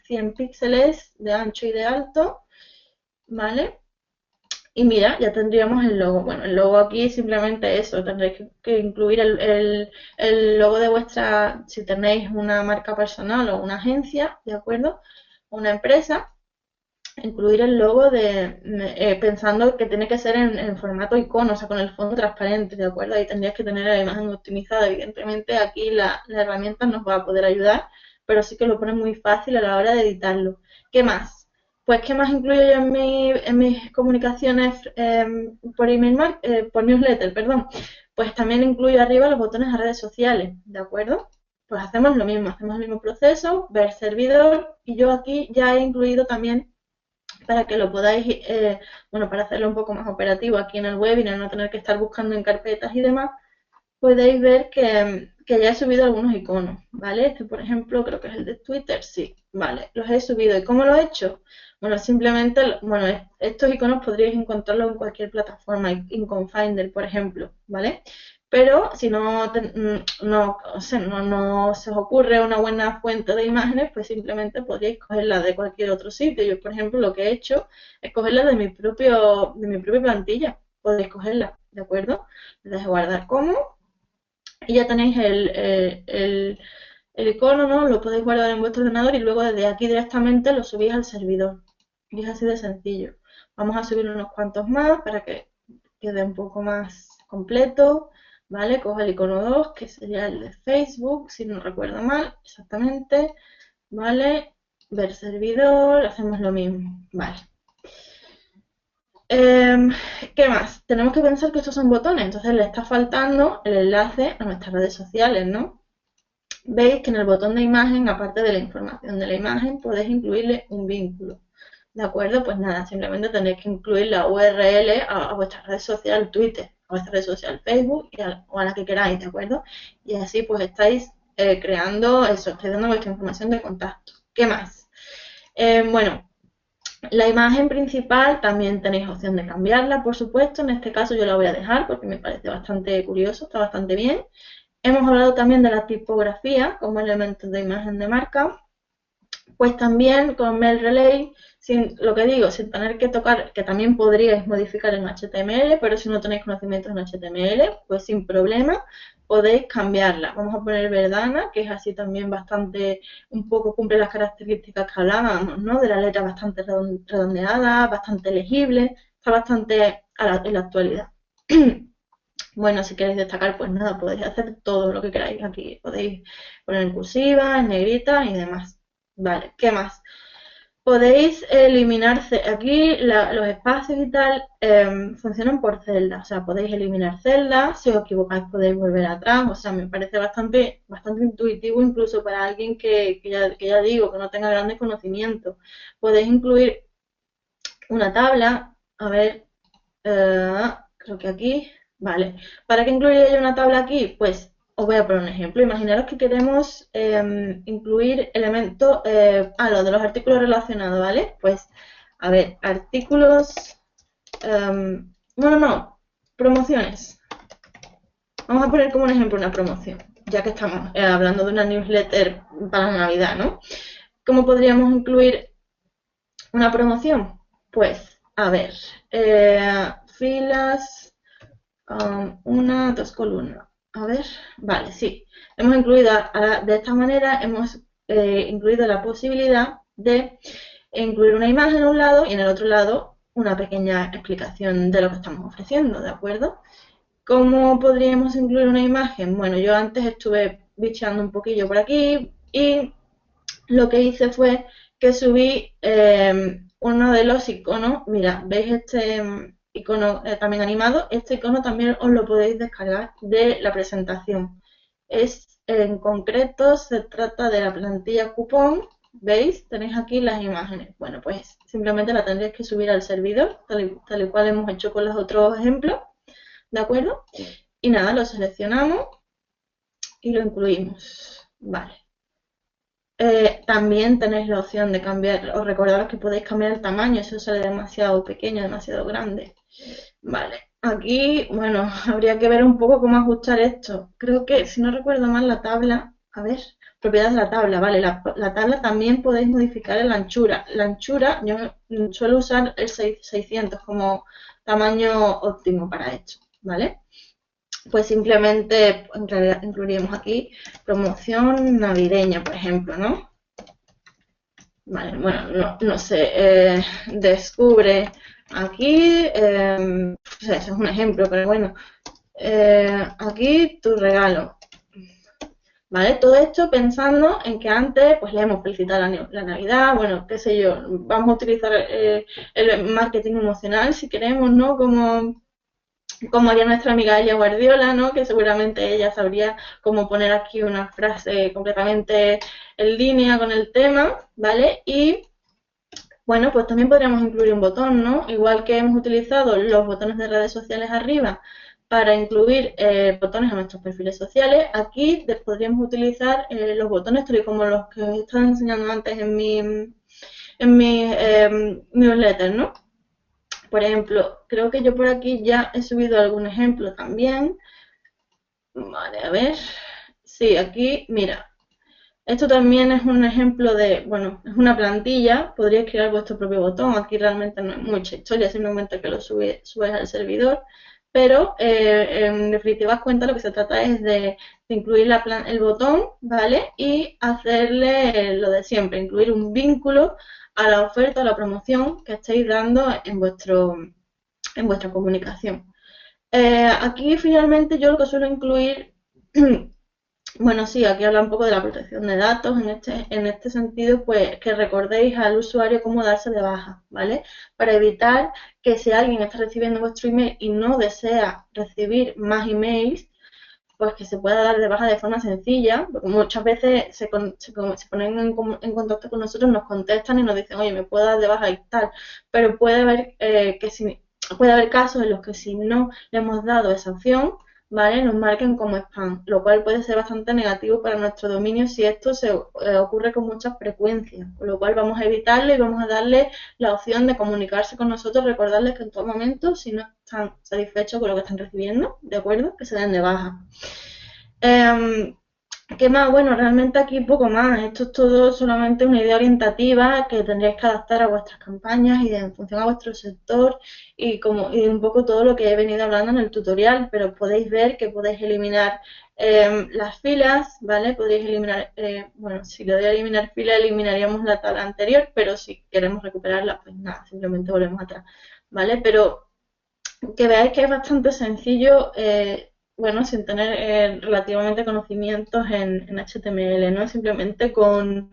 100 píxeles de ancho y de alto, ¿vale? Y mira, ya tendríamos el logo. Bueno, el logo aquí simplemente eso, tendréis que incluir el logo de vuestra, si tenéis una marca personal o una agencia, ¿de acuerdo? Una empresa, incluir el logo pensando que tiene que ser en formato icono, o sea, con el fondo transparente, ¿de acuerdo? Ahí tendrías que tener la imagen optimizada. Evidentemente aquí la herramienta nos va a poder ayudar, pero sí que lo pone muy fácil a la hora de editarlo. ¿Qué más? Pues, ¿qué más incluyo yo en mis comunicaciones por email, por newsletter, perdón? Pues también incluyo arriba los botones de redes sociales, ¿de acuerdo? Pues hacemos lo mismo, hacemos el mismo proceso, ver servidor, y yo aquí ya he incluido también, para que lo podáis, bueno, para hacerlo un poco más operativo aquí en el webinar, no tener que estar buscando en carpetas y demás, podéis ver que ya he subido algunos iconos, ¿vale? Este, por ejemplo, creo que es el de Twitter, sí, vale, los he subido. ¿Y cómo lo he hecho? Bueno, simplemente, bueno, estos iconos podríais encontrarlos en cualquier plataforma, en Confinder, por ejemplo, ¿vale? Pero si o sea, no se os ocurre una buena fuente de imágenes, pues simplemente podríais cogerla de cualquier otro sitio. Yo, por ejemplo, lo que he hecho es cogerla de mi propia plantilla. Podéis cogerla, ¿de acuerdo? Le dais a guardar como y ya tenéis el icono, ¿no? Lo podéis guardar en vuestro ordenador y luego desde aquí directamente lo subís al servidor. Y es así de sencillo. Vamos a subir unos cuantos más para que quede un poco más completo, ¿vale? Cojo el icono 2, que sería el de Facebook, si no recuerdo mal, exactamente, ¿vale? Ver servidor, hacemos lo mismo, ¿vale? ¿Qué más? Tenemos que pensar que estos son botones, entonces le está faltando el enlace a nuestras redes sociales, ¿no? Veis que en el botón de imagen, aparte de la información de la imagen, podéis incluirle un vínculo. ¿De acuerdo? Pues nada, simplemente tenéis que incluir la URL a vuestra red social Twitter, a vuestra red social Facebook o a la que queráis, ¿de acuerdo? Y así pues estáis creando eso, estáis dando vuestra información de contacto. ¿Qué más? Bueno, la imagen principal también tenéis opción de cambiarla, por supuesto. En este caso yo la voy a dejar porque me parece bastante curioso, está bastante bien. Hemos hablado también de la tipografía como elemento de imagen de marca. Pues también con MailRelay, lo que digo, sin tener que tocar, que también podríais modificar en HTML, pero si no tenéis conocimientos en HTML, pues sin problema podéis cambiarla. Vamos a poner Verdana, que es así también bastante, un poco cumple las características que hablábamos, ¿no? De la letra bastante redondeada, bastante legible, está bastante en la actualidad. Bueno, si queréis destacar, pues nada, podéis hacer todo lo que queráis aquí. Podéis poner en cursiva, en negrita y demás. Vale, ¿qué más? Podéis eliminar, aquí los espacios y tal funcionan por celdas, o sea, podéis eliminar celdas, si os equivocáis podéis volver atrás, o sea, me parece bastante intuitivo incluso para alguien que ya digo, que no tenga grandes conocimientos. Podéis incluir una tabla, a ver, creo que aquí, vale. ¿Para qué incluiría yo una tabla aquí? Pues os voy a poner un ejemplo. Imaginaros que queremos incluir elementos, lo de los artículos relacionados, ¿vale? Pues, a ver, artículos, no, promociones. Vamos a poner como un ejemplo una promoción, ya que estamos hablando de una newsletter para Navidad, ¿no? ¿Cómo podríamos incluir una promoción? Pues, a ver, filas, una, dos columnas. A ver, vale, sí. Hemos incluido, de esta manera, hemos incluido la posibilidad de incluir una imagen en un lado y en el otro lado una pequeña explicación de lo que estamos ofreciendo, ¿de acuerdo? ¿Cómo podríamos incluir una imagen? Bueno, yo antes estuve bicheando un poquillo por aquí y lo que hice fue que subí uno de los iconos. Mira, ¿veis este icono también animado? Este icono también os lo podéis descargar de la presentación. En concreto, se trata de la plantilla cupón. ¿Veis? Tenéis aquí las imágenes. Bueno, pues simplemente la tendréis que subir al servidor, tal y cual hemos hecho con los otros ejemplos. ¿De acuerdo? Y nada, lo seleccionamos y lo incluimos. Vale. También tenéis la opción de cambiar, os recordaros que podéis cambiar el tamaño, si os sale demasiado pequeño, demasiado grande. Vale, aquí, bueno, habría que ver un poco cómo ajustar esto. Creo que, si no recuerdo mal, la tabla, a ver, propiedades de la tabla, vale, la tabla también podéis modificar en la anchura. La anchura, yo suelo usar el 600 como tamaño óptimo para esto, ¿vale? Pues simplemente incluiríamos aquí promoción navideña, por ejemplo, ¿no? Vale, bueno, no sé, descubre aquí, o sea, eso es un ejemplo, pero bueno, aquí tu regalo, ¿vale? Todo esto pensando en que antes, pues le hemos felicitado la Navidad, bueno, qué sé yo, vamos a utilizar el marketing emocional si queremos, ¿no? Como haría nuestra amiga Elia Guardiola, ¿no? Que seguramente ella sabría cómo poner aquí una frase completamente en línea con el tema, ¿vale? Y bueno, pues también podríamos incluir un botón, ¿no? Igual que hemos utilizado los botones de redes sociales arriba para incluir botones a nuestros perfiles sociales, aquí podríamos utilizar los botones tal y como los que os estaba enseñando antes en mi newsletter, ¿no? Por ejemplo, creo que yo por aquí ya he subido algún ejemplo también. Vale, a ver. Sí, aquí, mira. Esto también es un ejemplo de, bueno, es una plantilla. Podríais crear vuestro propio botón. Aquí realmente no es mucha historia, simplemente que lo subes al servidor. Pero en definitivas cuentas lo que se trata es de incluir el botón, ¿vale? Y hacerle lo de siempre, incluir un vínculo a la oferta, a la promoción que estáis dando en vuestra comunicación. Aquí finalmente yo lo que suelo incluir, bueno, sí, aquí habla un poco de la protección de datos, en este sentido, pues que recordéis al usuario cómo darse de baja, ¿vale? Para evitar que si alguien está recibiendo vuestro email y no desea recibir más emails, pues que se pueda dar de baja de forma sencilla, porque muchas veces se ponen en contacto con nosotros, nos contestan y nos dicen, oye, me puedo dar de baja y tal, pero puede haber casos en los que si no le hemos dado esa opción, ¿vale? Nos marquen como spam, lo cual puede ser bastante negativo para nuestro dominio si esto se ocurre con mucha frecuencia, con lo cual vamos a evitarlo y vamos a darle la opción de comunicarse con nosotros, recordarles que en todo momento, si no están satisfechos con lo que están recibiendo, ¿de acuerdo? Que se den de baja. ¿Qué más? Bueno, realmente aquí poco más. Esto es todo solamente una idea orientativa que tendréis que adaptar a vuestras campañas y en función a vuestro sector y un poco todo lo que he venido hablando en el tutorial, pero podéis ver que podéis eliminar las filas, ¿vale? Podéis eliminar, bueno, si le doy a eliminar fila, eliminaríamos la tabla anterior, pero si queremos recuperarla, pues nada, simplemente volvemos atrás, ¿vale? Pero que veáis que es bastante sencillo, bueno, sin tener relativamente conocimientos en HTML, ¿no? Simplemente con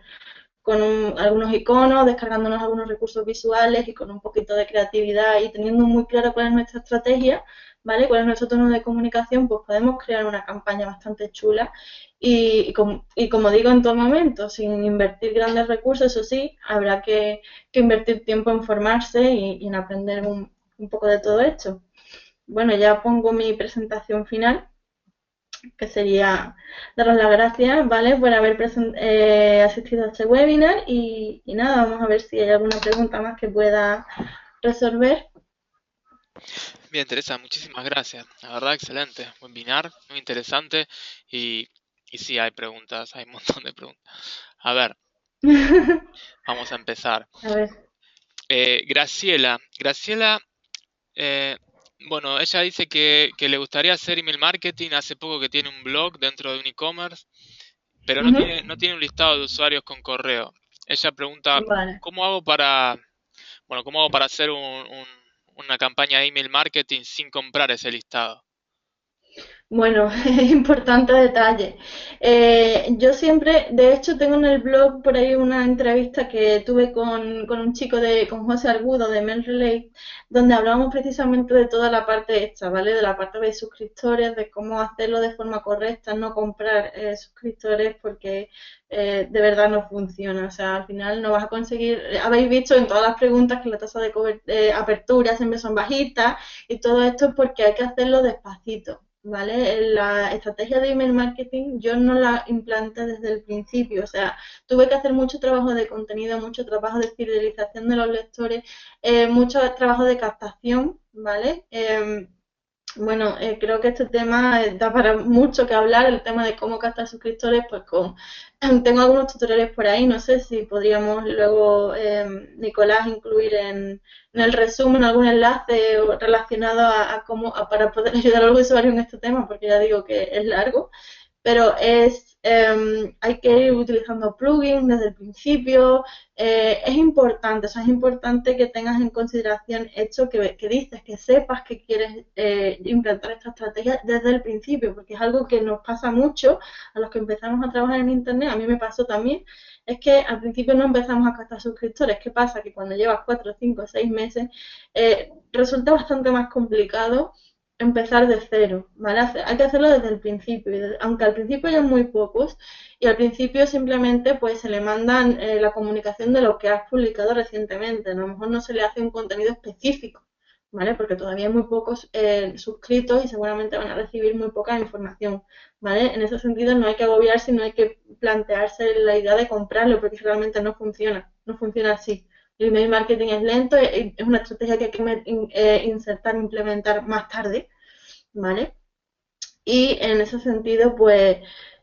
algunos iconos, descargándonos algunos recursos visuales y con un poquito de creatividad y teniendo muy claro cuál es nuestra estrategia, ¿vale? Cuál es nuestro tono de comunicación, pues podemos crear una campaña bastante chula y como digo en todo momento, sin invertir grandes recursos, eso sí, habrá que invertir tiempo en formarse y en aprender un poco de todo esto. Bueno, ya pongo mi presentación final, que sería daros las gracias, ¿vale? Por haber asistido a este webinar y nada, vamos a ver si hay alguna pregunta más que pueda resolver. Bien, Teresa, muchísimas gracias. La verdad, excelente. Webinar, muy interesante. Y, y sí, hay preguntas, hay un montón de preguntas. A ver, vamos a empezar. A ver. Graciela, eh, bueno, ella dice que le gustaría hacer email marketing. Hace poco que tiene un blog dentro de un e-commerce, pero Ujú. no tiene un listado de usuarios con correo. Ella pregunta, Vale. ¿cómo hago para, bueno, cómo hago para hacer una campaña de email marketing sin comprar ese listado? Bueno, importante detalle. Yo siempre, de hecho, tengo en el blog por ahí una entrevista que tuve con un chico con José Argudo de Mail Relay, donde hablábamos precisamente de toda la parte esta, ¿vale? De la parte de suscriptores, de cómo hacerlo de forma correcta, no comprar suscriptores porque de verdad no funciona. O sea, al final no vas a conseguir, habéis visto en todas las preguntas que la tasa de apertura siempre son bajitas y todo esto es porque hay que hacerlo despacito. ¿Vale? La estrategia de email marketing yo no la implanté desde el principio, o sea, tuve que hacer mucho trabajo de contenido, mucho trabajo de fidelización de los lectores, mucho trabajo de captación, ¿vale? Bueno, creo que este tema da para mucho que hablar, el tema de cómo captar suscriptores, pues tengo algunos tutoriales por ahí, no sé si podríamos luego, Nicolás, incluir en el resumen algún enlace relacionado a cómo, para poder ayudar a los usuarios en este tema, porque ya digo que es largo, pero hay que ir utilizando plugins desde el principio. Es importante, o sea, es importante que tengas en consideración esto que dices, que sepas que quieres implantar esta estrategia desde el principio, porque es algo que nos pasa mucho a los que empezamos a trabajar en Internet, a mí me pasó también, es que al principio no empezamos a captar suscriptores. ¿Qué pasa? Que cuando llevas 4, 5, 6 meses, resulta bastante más complicado empezar de cero, ¿vale? Hay que hacerlo desde el principio, aunque al principio hayan muy pocos, y al principio simplemente pues se le mandan la comunicación de lo que has publicado recientemente, a lo mejor no se le hace un contenido específico, ¿vale? Porque todavía hay muy pocos suscritos y seguramente van a recibir muy poca información, ¿vale? En ese sentido no hay que agobiarse, no hay que plantearse la idea de comprarlo porque realmente no funciona, no funciona así. El email marketing es lento, es una estrategia que hay que insertar, implementar más tarde, ¿vale? Y en ese sentido, pues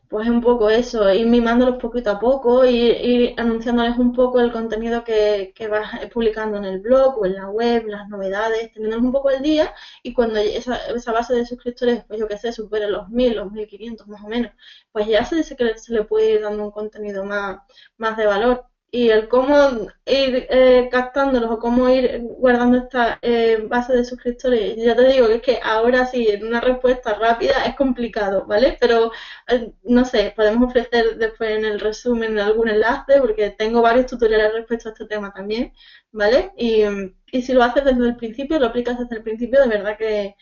un poco eso, ir mimándolos poquito a poco, ir anunciándoles un poco el contenido que vas publicando en el blog o en la web, las novedades, teniéndolos un poco el día y cuando esa base de suscriptores, pues yo qué sé, supere los 1000, los 1500 más o menos, pues ya se dice que se le puede ir dando un contenido más de valor. Y el cómo ir captándolos o cómo ir guardando esta base de suscriptores, ya te digo que es que ahora sí, en una respuesta rápida es complicado, ¿vale? Pero no sé, podemos ofrecer después en el resumen algún enlace porque tengo varios tutoriales respecto a este tema también, ¿vale? Y si lo haces desde el principio, lo aplicas desde el principio, de verdad que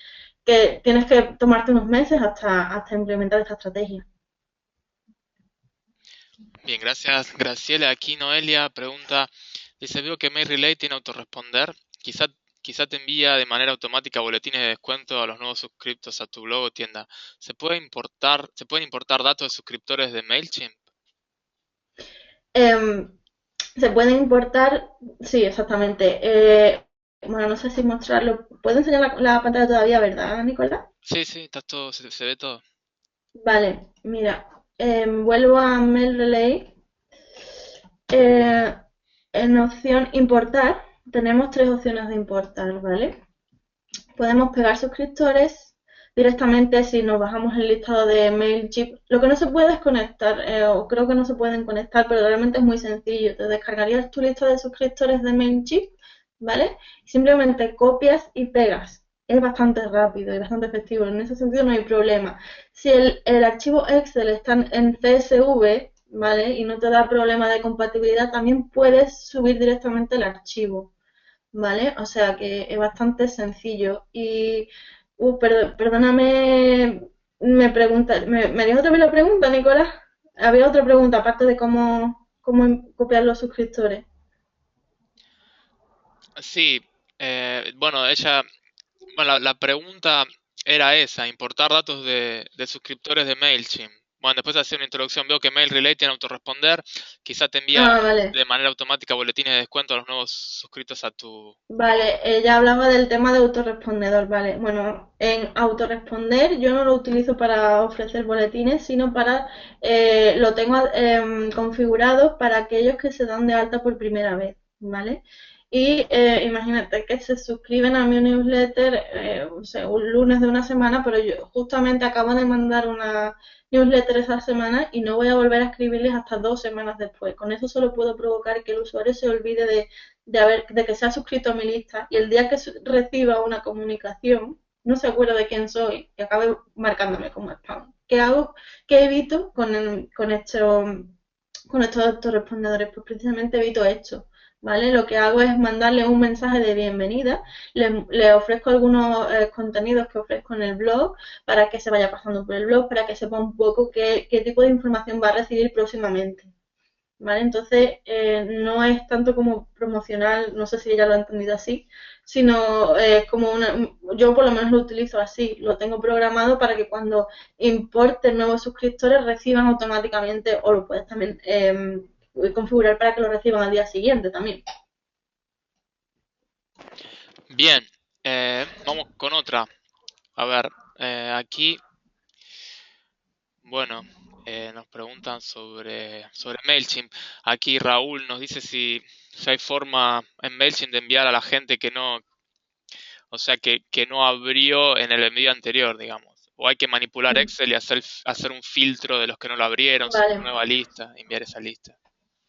tienes que tomarte unos meses hasta implementar esta estrategia. Bien, gracias, Graciela. Aquí Noelia pregunta, dice, veo que MailRelay tiene autorresponder. Quizá te envía de manera automática boletines de descuento a los nuevos suscriptos a tu blog o tienda. Se pueden importar datos de suscriptores de MailChimp? Eh, Se pueden importar, sí, exactamente. Bueno, no sé si mostrarlo. ¿Puedo enseñar la pantalla todavía, verdad, Nicolás? Sí, sí, está todo, se ve todo. Vale, mira, vuelvo a Mail Relay. Eh, en opción importar, tenemos tres opciones de importar, ¿vale? Podemos pegar suscriptores directamente si nos bajamos el listado de MailChimp. Lo que no se puede es conectar, o creo que no se pueden conectar, pero realmente es muy sencillo. Te descargarías tu lista de suscriptores de MailChimp, ¿vale? Simplemente copias y pegas. Es bastante rápido y bastante efectivo. En ese sentido no hay problema. Si el archivo Excel está en CSV, ¿vale? Y no te da problema de compatibilidad, también puedes subir directamente el archivo. ¿Vale? O sea que es bastante sencillo. Y, perdóname, ¿me harías otra vez la pregunta, Nicolás? Había otra pregunta, aparte de cómo copiar los suscriptores. Sí, bueno, bueno, la pregunta era esa, importar datos de suscriptores de MailChimp. Bueno, después de hacer una introducción, veo que Mail Relay tiene autorresponder. Quizá te envía Ah, vale. de manera automática boletines de descuento a los nuevos suscritos a tu... Vale, ya hablaba del tema de autorrespondedor, vale. Bueno, en autorresponder yo no lo utilizo para ofrecer boletines, sino para, lo tengo configurado para aquellos que se dan de alta por primera vez, ¿vale? Y imagínate que se suscriben a mi newsletter, o sea, un lunes de una semana, pero yo justamente acabo de mandar una newsletter esa semana y no voy a volver a escribirles hasta 2 semanas después. Con eso solo puedo provocar que el usuario se olvide de que se ha suscrito a mi lista y el día que reciba una comunicación no se acuerda de quién soy y acabe marcándome como spam. ¿Qué hago? ¿Qué evito con estos autorrespondedores? Pues precisamente evito esto. ¿Vale? Lo que hago es mandarle un mensaje de bienvenida, le ofrezco algunos contenidos que ofrezco en el blog para que se vaya pasando por el blog, para que sepa un poco qué tipo de información va a recibir próximamente. ¿Vale? Entonces, no es tanto como promocional, no sé si ella lo ha entendido así, sino como yo por lo menos lo utilizo así, lo tengo programado para que cuando importen nuevos suscriptores reciban automáticamente, o lo puedes también configurar para que lo reciban al día siguiente también. Bien, vamos con otra. A ver, aquí, bueno, nos preguntan sobre MailChimp. Aquí Raúl nos dice si hay forma en MailChimp de enviar a la gente que no, o sea, que no abrió en el envío anterior, digamos. O hay que manipular Excel y hacer un filtro de los que no lo abrieron, subir una Vale, nueva lista, enviar esa lista.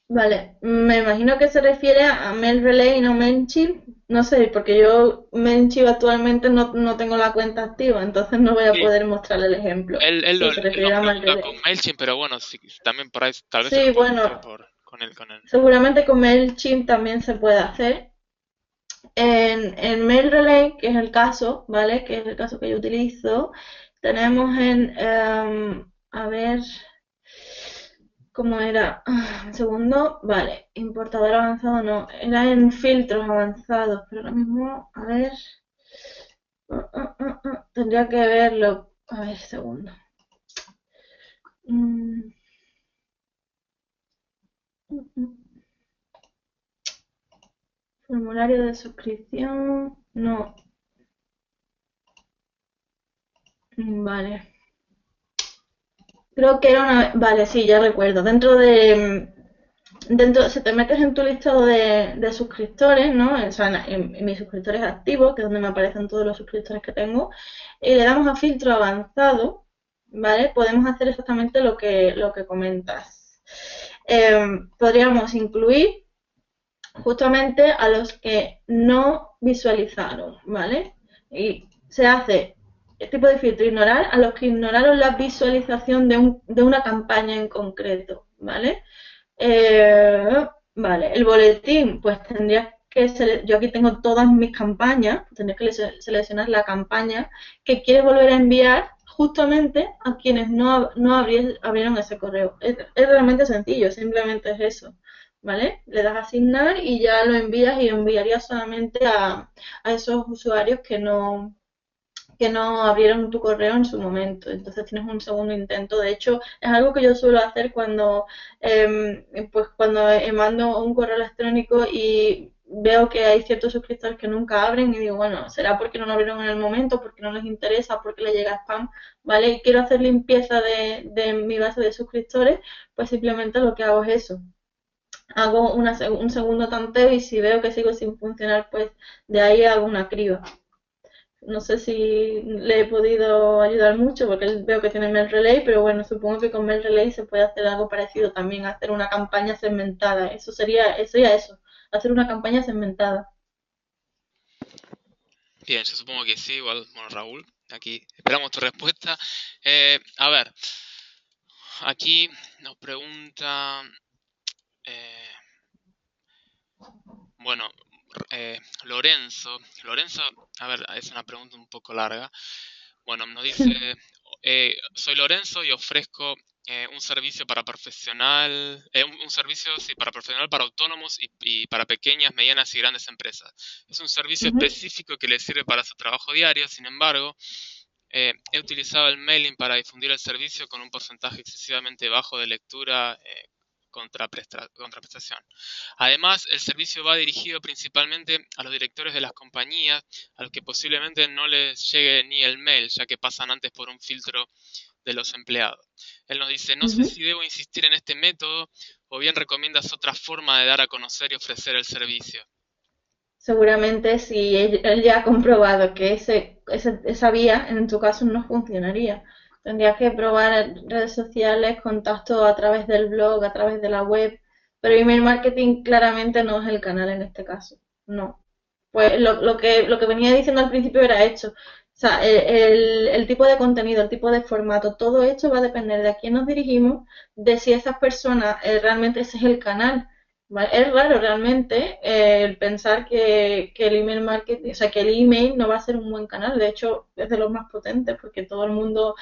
vale. Me imagino que se refiere a MailRelay y no MailChimp. No sé, porque yo MailChimp actualmente no tengo la cuenta activa, entonces no voy a Sí, poder mostrarle el ejemplo. él Si se nos refiere a pregunta con MailRelay. MailChimp, pero bueno, también por ahí tal vez se lo Sí, puede hacer bueno, con él. seguramente con MailChimp también se puede hacer. En MailRelay, que es el caso, ¿vale? Que es el caso que yo utilizo, tenemos a ver, ¿cómo era? Un segundo, vale, importador avanzado no, era en filtros avanzados, pero ahora mismo, a ver, tendría que verlo, a ver, segundo. Mm, mm, mm. Formulario de suscripción, no, vale. Creo que era una... Vale, sí, ya recuerdo. Si te metes en tu listado de suscriptores, ¿no? O sea, en mis suscriptores activos, que es donde me aparecen todos los suscriptores que tengo, y le damos a filtro avanzado, ¿vale? Podemos hacer exactamente lo que comentas. Podríamos incluir justamente a los que no visualizaron, ¿vale? Y se hace el tipo de filtro ignorar a los que ignoraron la visualización de una campaña en concreto, ¿vale? Vale, el boletín, pues tendría que yo aquí tengo todas mis campañas, tendría que seleccionar la campaña que quieres volver a enviar justamente a quienes no abrieron ese correo. Es realmente sencillo, simplemente es eso. ¿Vale? Le das a asignar y ya lo envías y lo enviarías solamente a esos usuarios que no abrieron tu correo en su momento. Entonces tienes un segundo intento. De hecho, es algo que yo suelo hacer cuando mando un correo electrónico y veo que hay ciertos suscriptores que nunca abren y digo, bueno, será porque no lo abrieron en el momento, porque no les interesa, porque les llega spam, ¿vale? Y quiero hacer limpieza de mi base de suscriptores, pues simplemente lo que hago es eso. Hago un segundo tanteo y si veo que sigo sin funcionar, pues de ahí hago una criba. No sé si le he podido ayudar mucho porque veo que tiene Mail Relay, pero bueno, supongo que con Mail Relay se puede hacer algo parecido también, hacer una campaña segmentada. Eso, hacer una campaña segmentada. Bien, yo supongo que sí, igual, bueno, Raúl, aquí esperamos tu respuesta. A ver, aquí nos pregunta, eh, bueno, Lorenzo, a ver, es una pregunta un poco larga. Bueno, nos dice, soy Lorenzo y ofrezco un servicio para profesional, un servicio sí, para profesional para autónomos y para pequeñas, medianas y grandes empresas. Es un servicio Ujú. específico que les sirve para su trabajo diario, sin embargo, He utilizado el mailing para difundir el servicio con un porcentaje excesivamente bajo de lectura contra contraprestación. Además, el servicio va dirigido principalmente a los directores de las compañías, a los que posiblemente no les llegue ni el mail, ya que pasan antes por un filtro de los empleados. Él nos dice, no sé Ujú. si debo insistir en este método o bien recomiendas otra forma de dar a conocer y ofrecer el servicio. Seguramente si él ya ha comprobado que esa vía en tu caso no funcionaría. Tendrías que probar en redes sociales, contacto a través del blog, a través de la web, pero email marketing claramente no es el canal en este caso. No. Pues lo que venía diciendo al principio era hecho. O sea, el tipo de contenido, el tipo de formato, todo esto va a depender de a quién nos dirigimos, de si esas personas realmente ese es el canal. ¿Vale? Es raro realmente el pensar que el email marketing, o sea, que el email no va a ser un buen canal. De hecho, es de los más potentes porque todo el mundo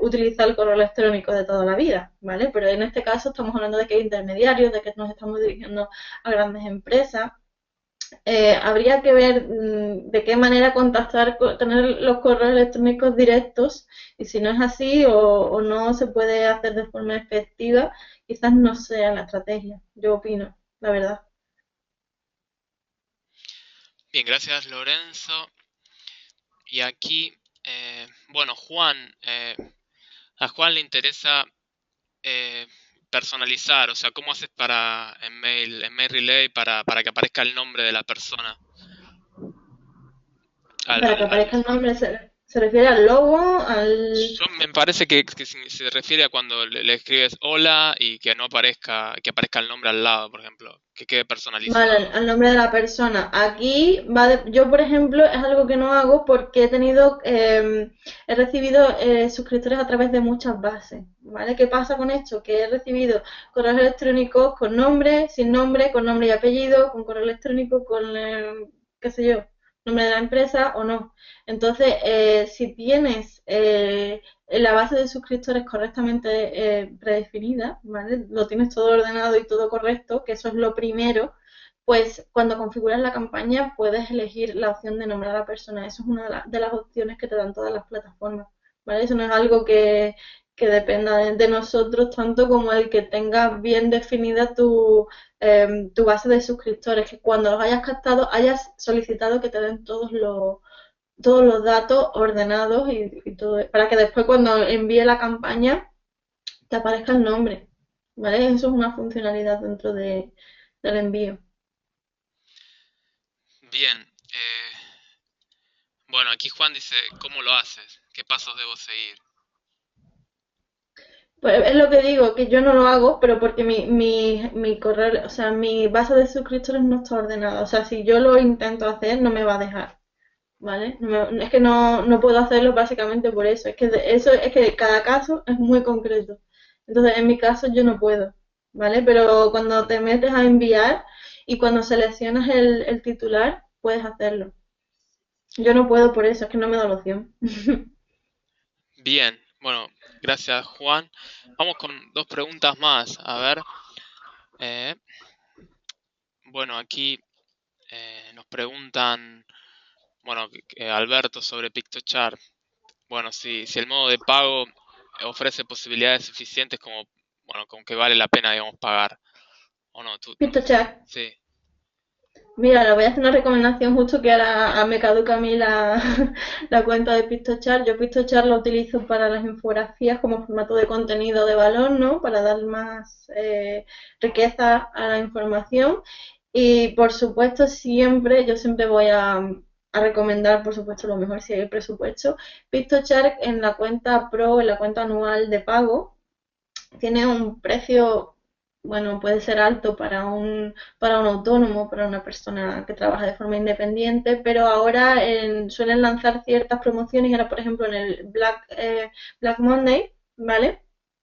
utiliza el correo electrónico de toda la vida, ¿vale? Pero en este caso estamos hablando de que hay intermediarios, de que nos estamos dirigiendo a grandes empresas. Habría que ver de qué manera contactar, tener los correos electrónicos directos y si no es así o no se puede hacer de forma efectiva, quizás no sea la estrategia, yo opino, la verdad. Bien, gracias Lorenzo. Y aquí, bueno, Juan, a Juan le interesa eh, personalizar, o sea, ¿cómo haces para en Mail Relay para que aparezca el nombre de la persona Para que al aparezca el usuario? nombre, se refiere al logo, al... Yo me parece que se refiere a cuando le escribes hola y que no aparezca, que aparezca el nombre al lado, por ejemplo, que quede Vale, personalizado. al nombre de la persona. Aquí yo, por ejemplo, es algo que no hago porque he recibido suscriptores a través de muchas bases, ¿vale? ¿Qué pasa con esto? Que he recibido correos electrónicos con nombre, sin nombre, con nombre y apellido, con correo electrónico, con, qué sé yo, nombre de la empresa o no. Entonces, si tienes la base de suscriptores correctamente predefinida, ¿vale? Lo tienes todo ordenado y todo correcto, que eso es lo primero, pues cuando configuras la campaña puedes elegir la opción de nombrar a la persona. Eso es una de las opciones que te dan todas las plataformas, ¿vale? Eso no es algo que dependa de nosotros tanto como el que tengas bien definida tu base de suscriptores, que cuando los hayas captado hayas solicitado que te den todos los datos ordenados y todo, para que después cuando envíe la campaña te aparezca el nombre, ¿vale? Eso es una funcionalidad dentro del envío. Bien, bueno, aquí Juan dice, ¿cómo lo haces? ¿Qué pasos debo seguir? Pues es lo que digo, que yo no lo hago, pero porque mi correo, o sea, mi base de suscriptores no está ordenada. O sea, si yo lo intento hacer, no me va a dejar, ¿vale? Es que no puedo hacerlo básicamente por eso. Eso es que cada caso es muy concreto. Entonces, en mi caso, yo no puedo, ¿vale? Pero cuando te metes a enviar y cuando seleccionas el titular, puedes hacerlo. Yo no puedo por eso, es que no me da la opción. Bien, bueno, gracias Juan. Vamos con dos preguntas más. A ver, eh, bueno, aquí nos preguntan, bueno, Alberto sobre PictoChart. Bueno, si el modo de pago ofrece posibilidades suficientes como, bueno, con que vale la pena, digamos, pagar. ¿O no? PictoChat. Sí. Mira, le voy a hacer una recomendación justo que ahora me caduca a mí la cuenta de PictoChart. Yo PictoChart lo utilizo para las infografías como formato de contenido de valor, ¿no? Para dar más riqueza a la información. Y por supuesto, yo siempre voy a recomendar, por supuesto, lo mejor si hay presupuesto. PictoChart en la cuenta Pro, en la cuenta anual de pago, tiene un precio, bueno, puede ser alto para un autónomo, para una persona que trabaja de forma independiente, pero ahora suelen lanzar ciertas promociones, ahora por ejemplo en el Black Monday, ¿vale?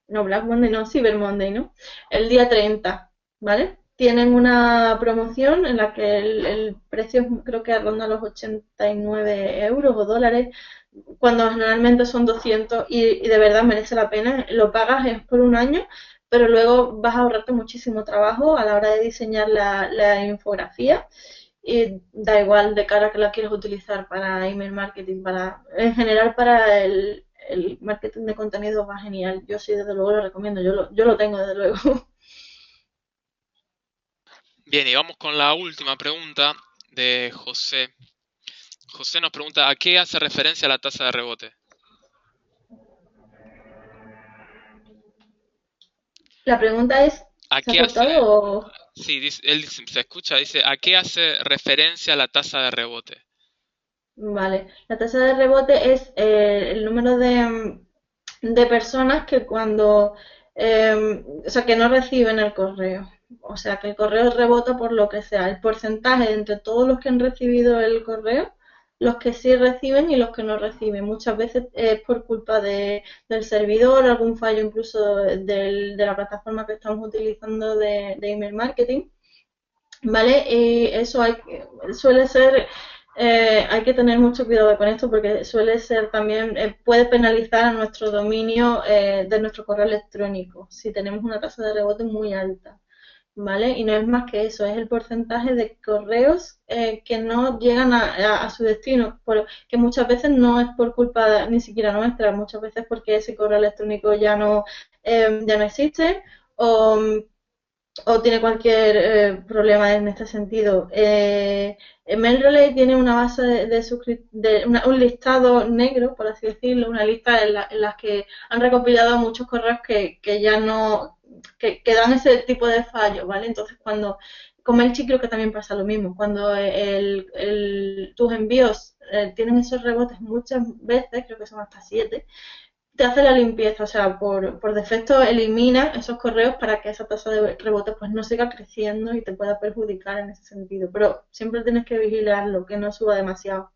No, Black Monday, no, Cyber Monday, ¿no? El día 30, ¿vale? Tienen una promoción en la que el precio creo que ronda los 89 euros o dólares, cuando generalmente son 200 y de verdad merece la pena. Lo pagas es por un año, pero luego vas a ahorrarte muchísimo trabajo a la hora de diseñar la infografía y da igual de cara a que la quieres utilizar para email marketing, en general para el marketing de contenido va genial. Yo sí, desde luego lo recomiendo, yo lo tengo desde luego. Bien, y vamos con la última pregunta de José. José nos pregunta, ¿a qué hace referencia la tasa de rebote? La pregunta es, ¿A ¿se ha qué hace? cortado o...? Sí, se escucha, dice, ¿a qué hace referencia la tasa de rebote? Vale, la tasa de rebote es el número de personas que o sea, que no reciben el correo. O sea, que el correo rebota por lo que sea. El porcentaje entre todos los que han recibido el correo, los que sí reciben y los que no reciben. Muchas veces es por culpa del servidor, algún fallo incluso de la plataforma que estamos utilizando de email marketing. ¿Vale? Y eso suele ser, hay que tener mucho cuidado con esto porque suele ser también, puede penalizar a nuestro dominio de nuestro correo electrónico si tenemos una tasa de rebote muy alta. ¿Vale? Y no es más que eso, es el porcentaje de correos que no llegan a su destino, que muchas veces no es por culpa ni siquiera nuestra, muchas veces porque ese correo electrónico ya no existe o tiene cualquier problema en este sentido. MailRelay tiene una base un listado negro, por así decirlo, una lista en las que han recopilado muchos correos que ya no, que dan ese tipo de fallos, ¿vale? Entonces, con MailChimp creo que también pasa lo mismo, cuando tus envíos tienen esos rebotes muchas veces, creo que son hasta 7, te hace la limpieza, o sea, por defecto elimina esos correos para que esa tasa de rebote pues no siga creciendo y te pueda perjudicar en ese sentido. Pero siempre tienes que vigilarlo, que no suba demasiado.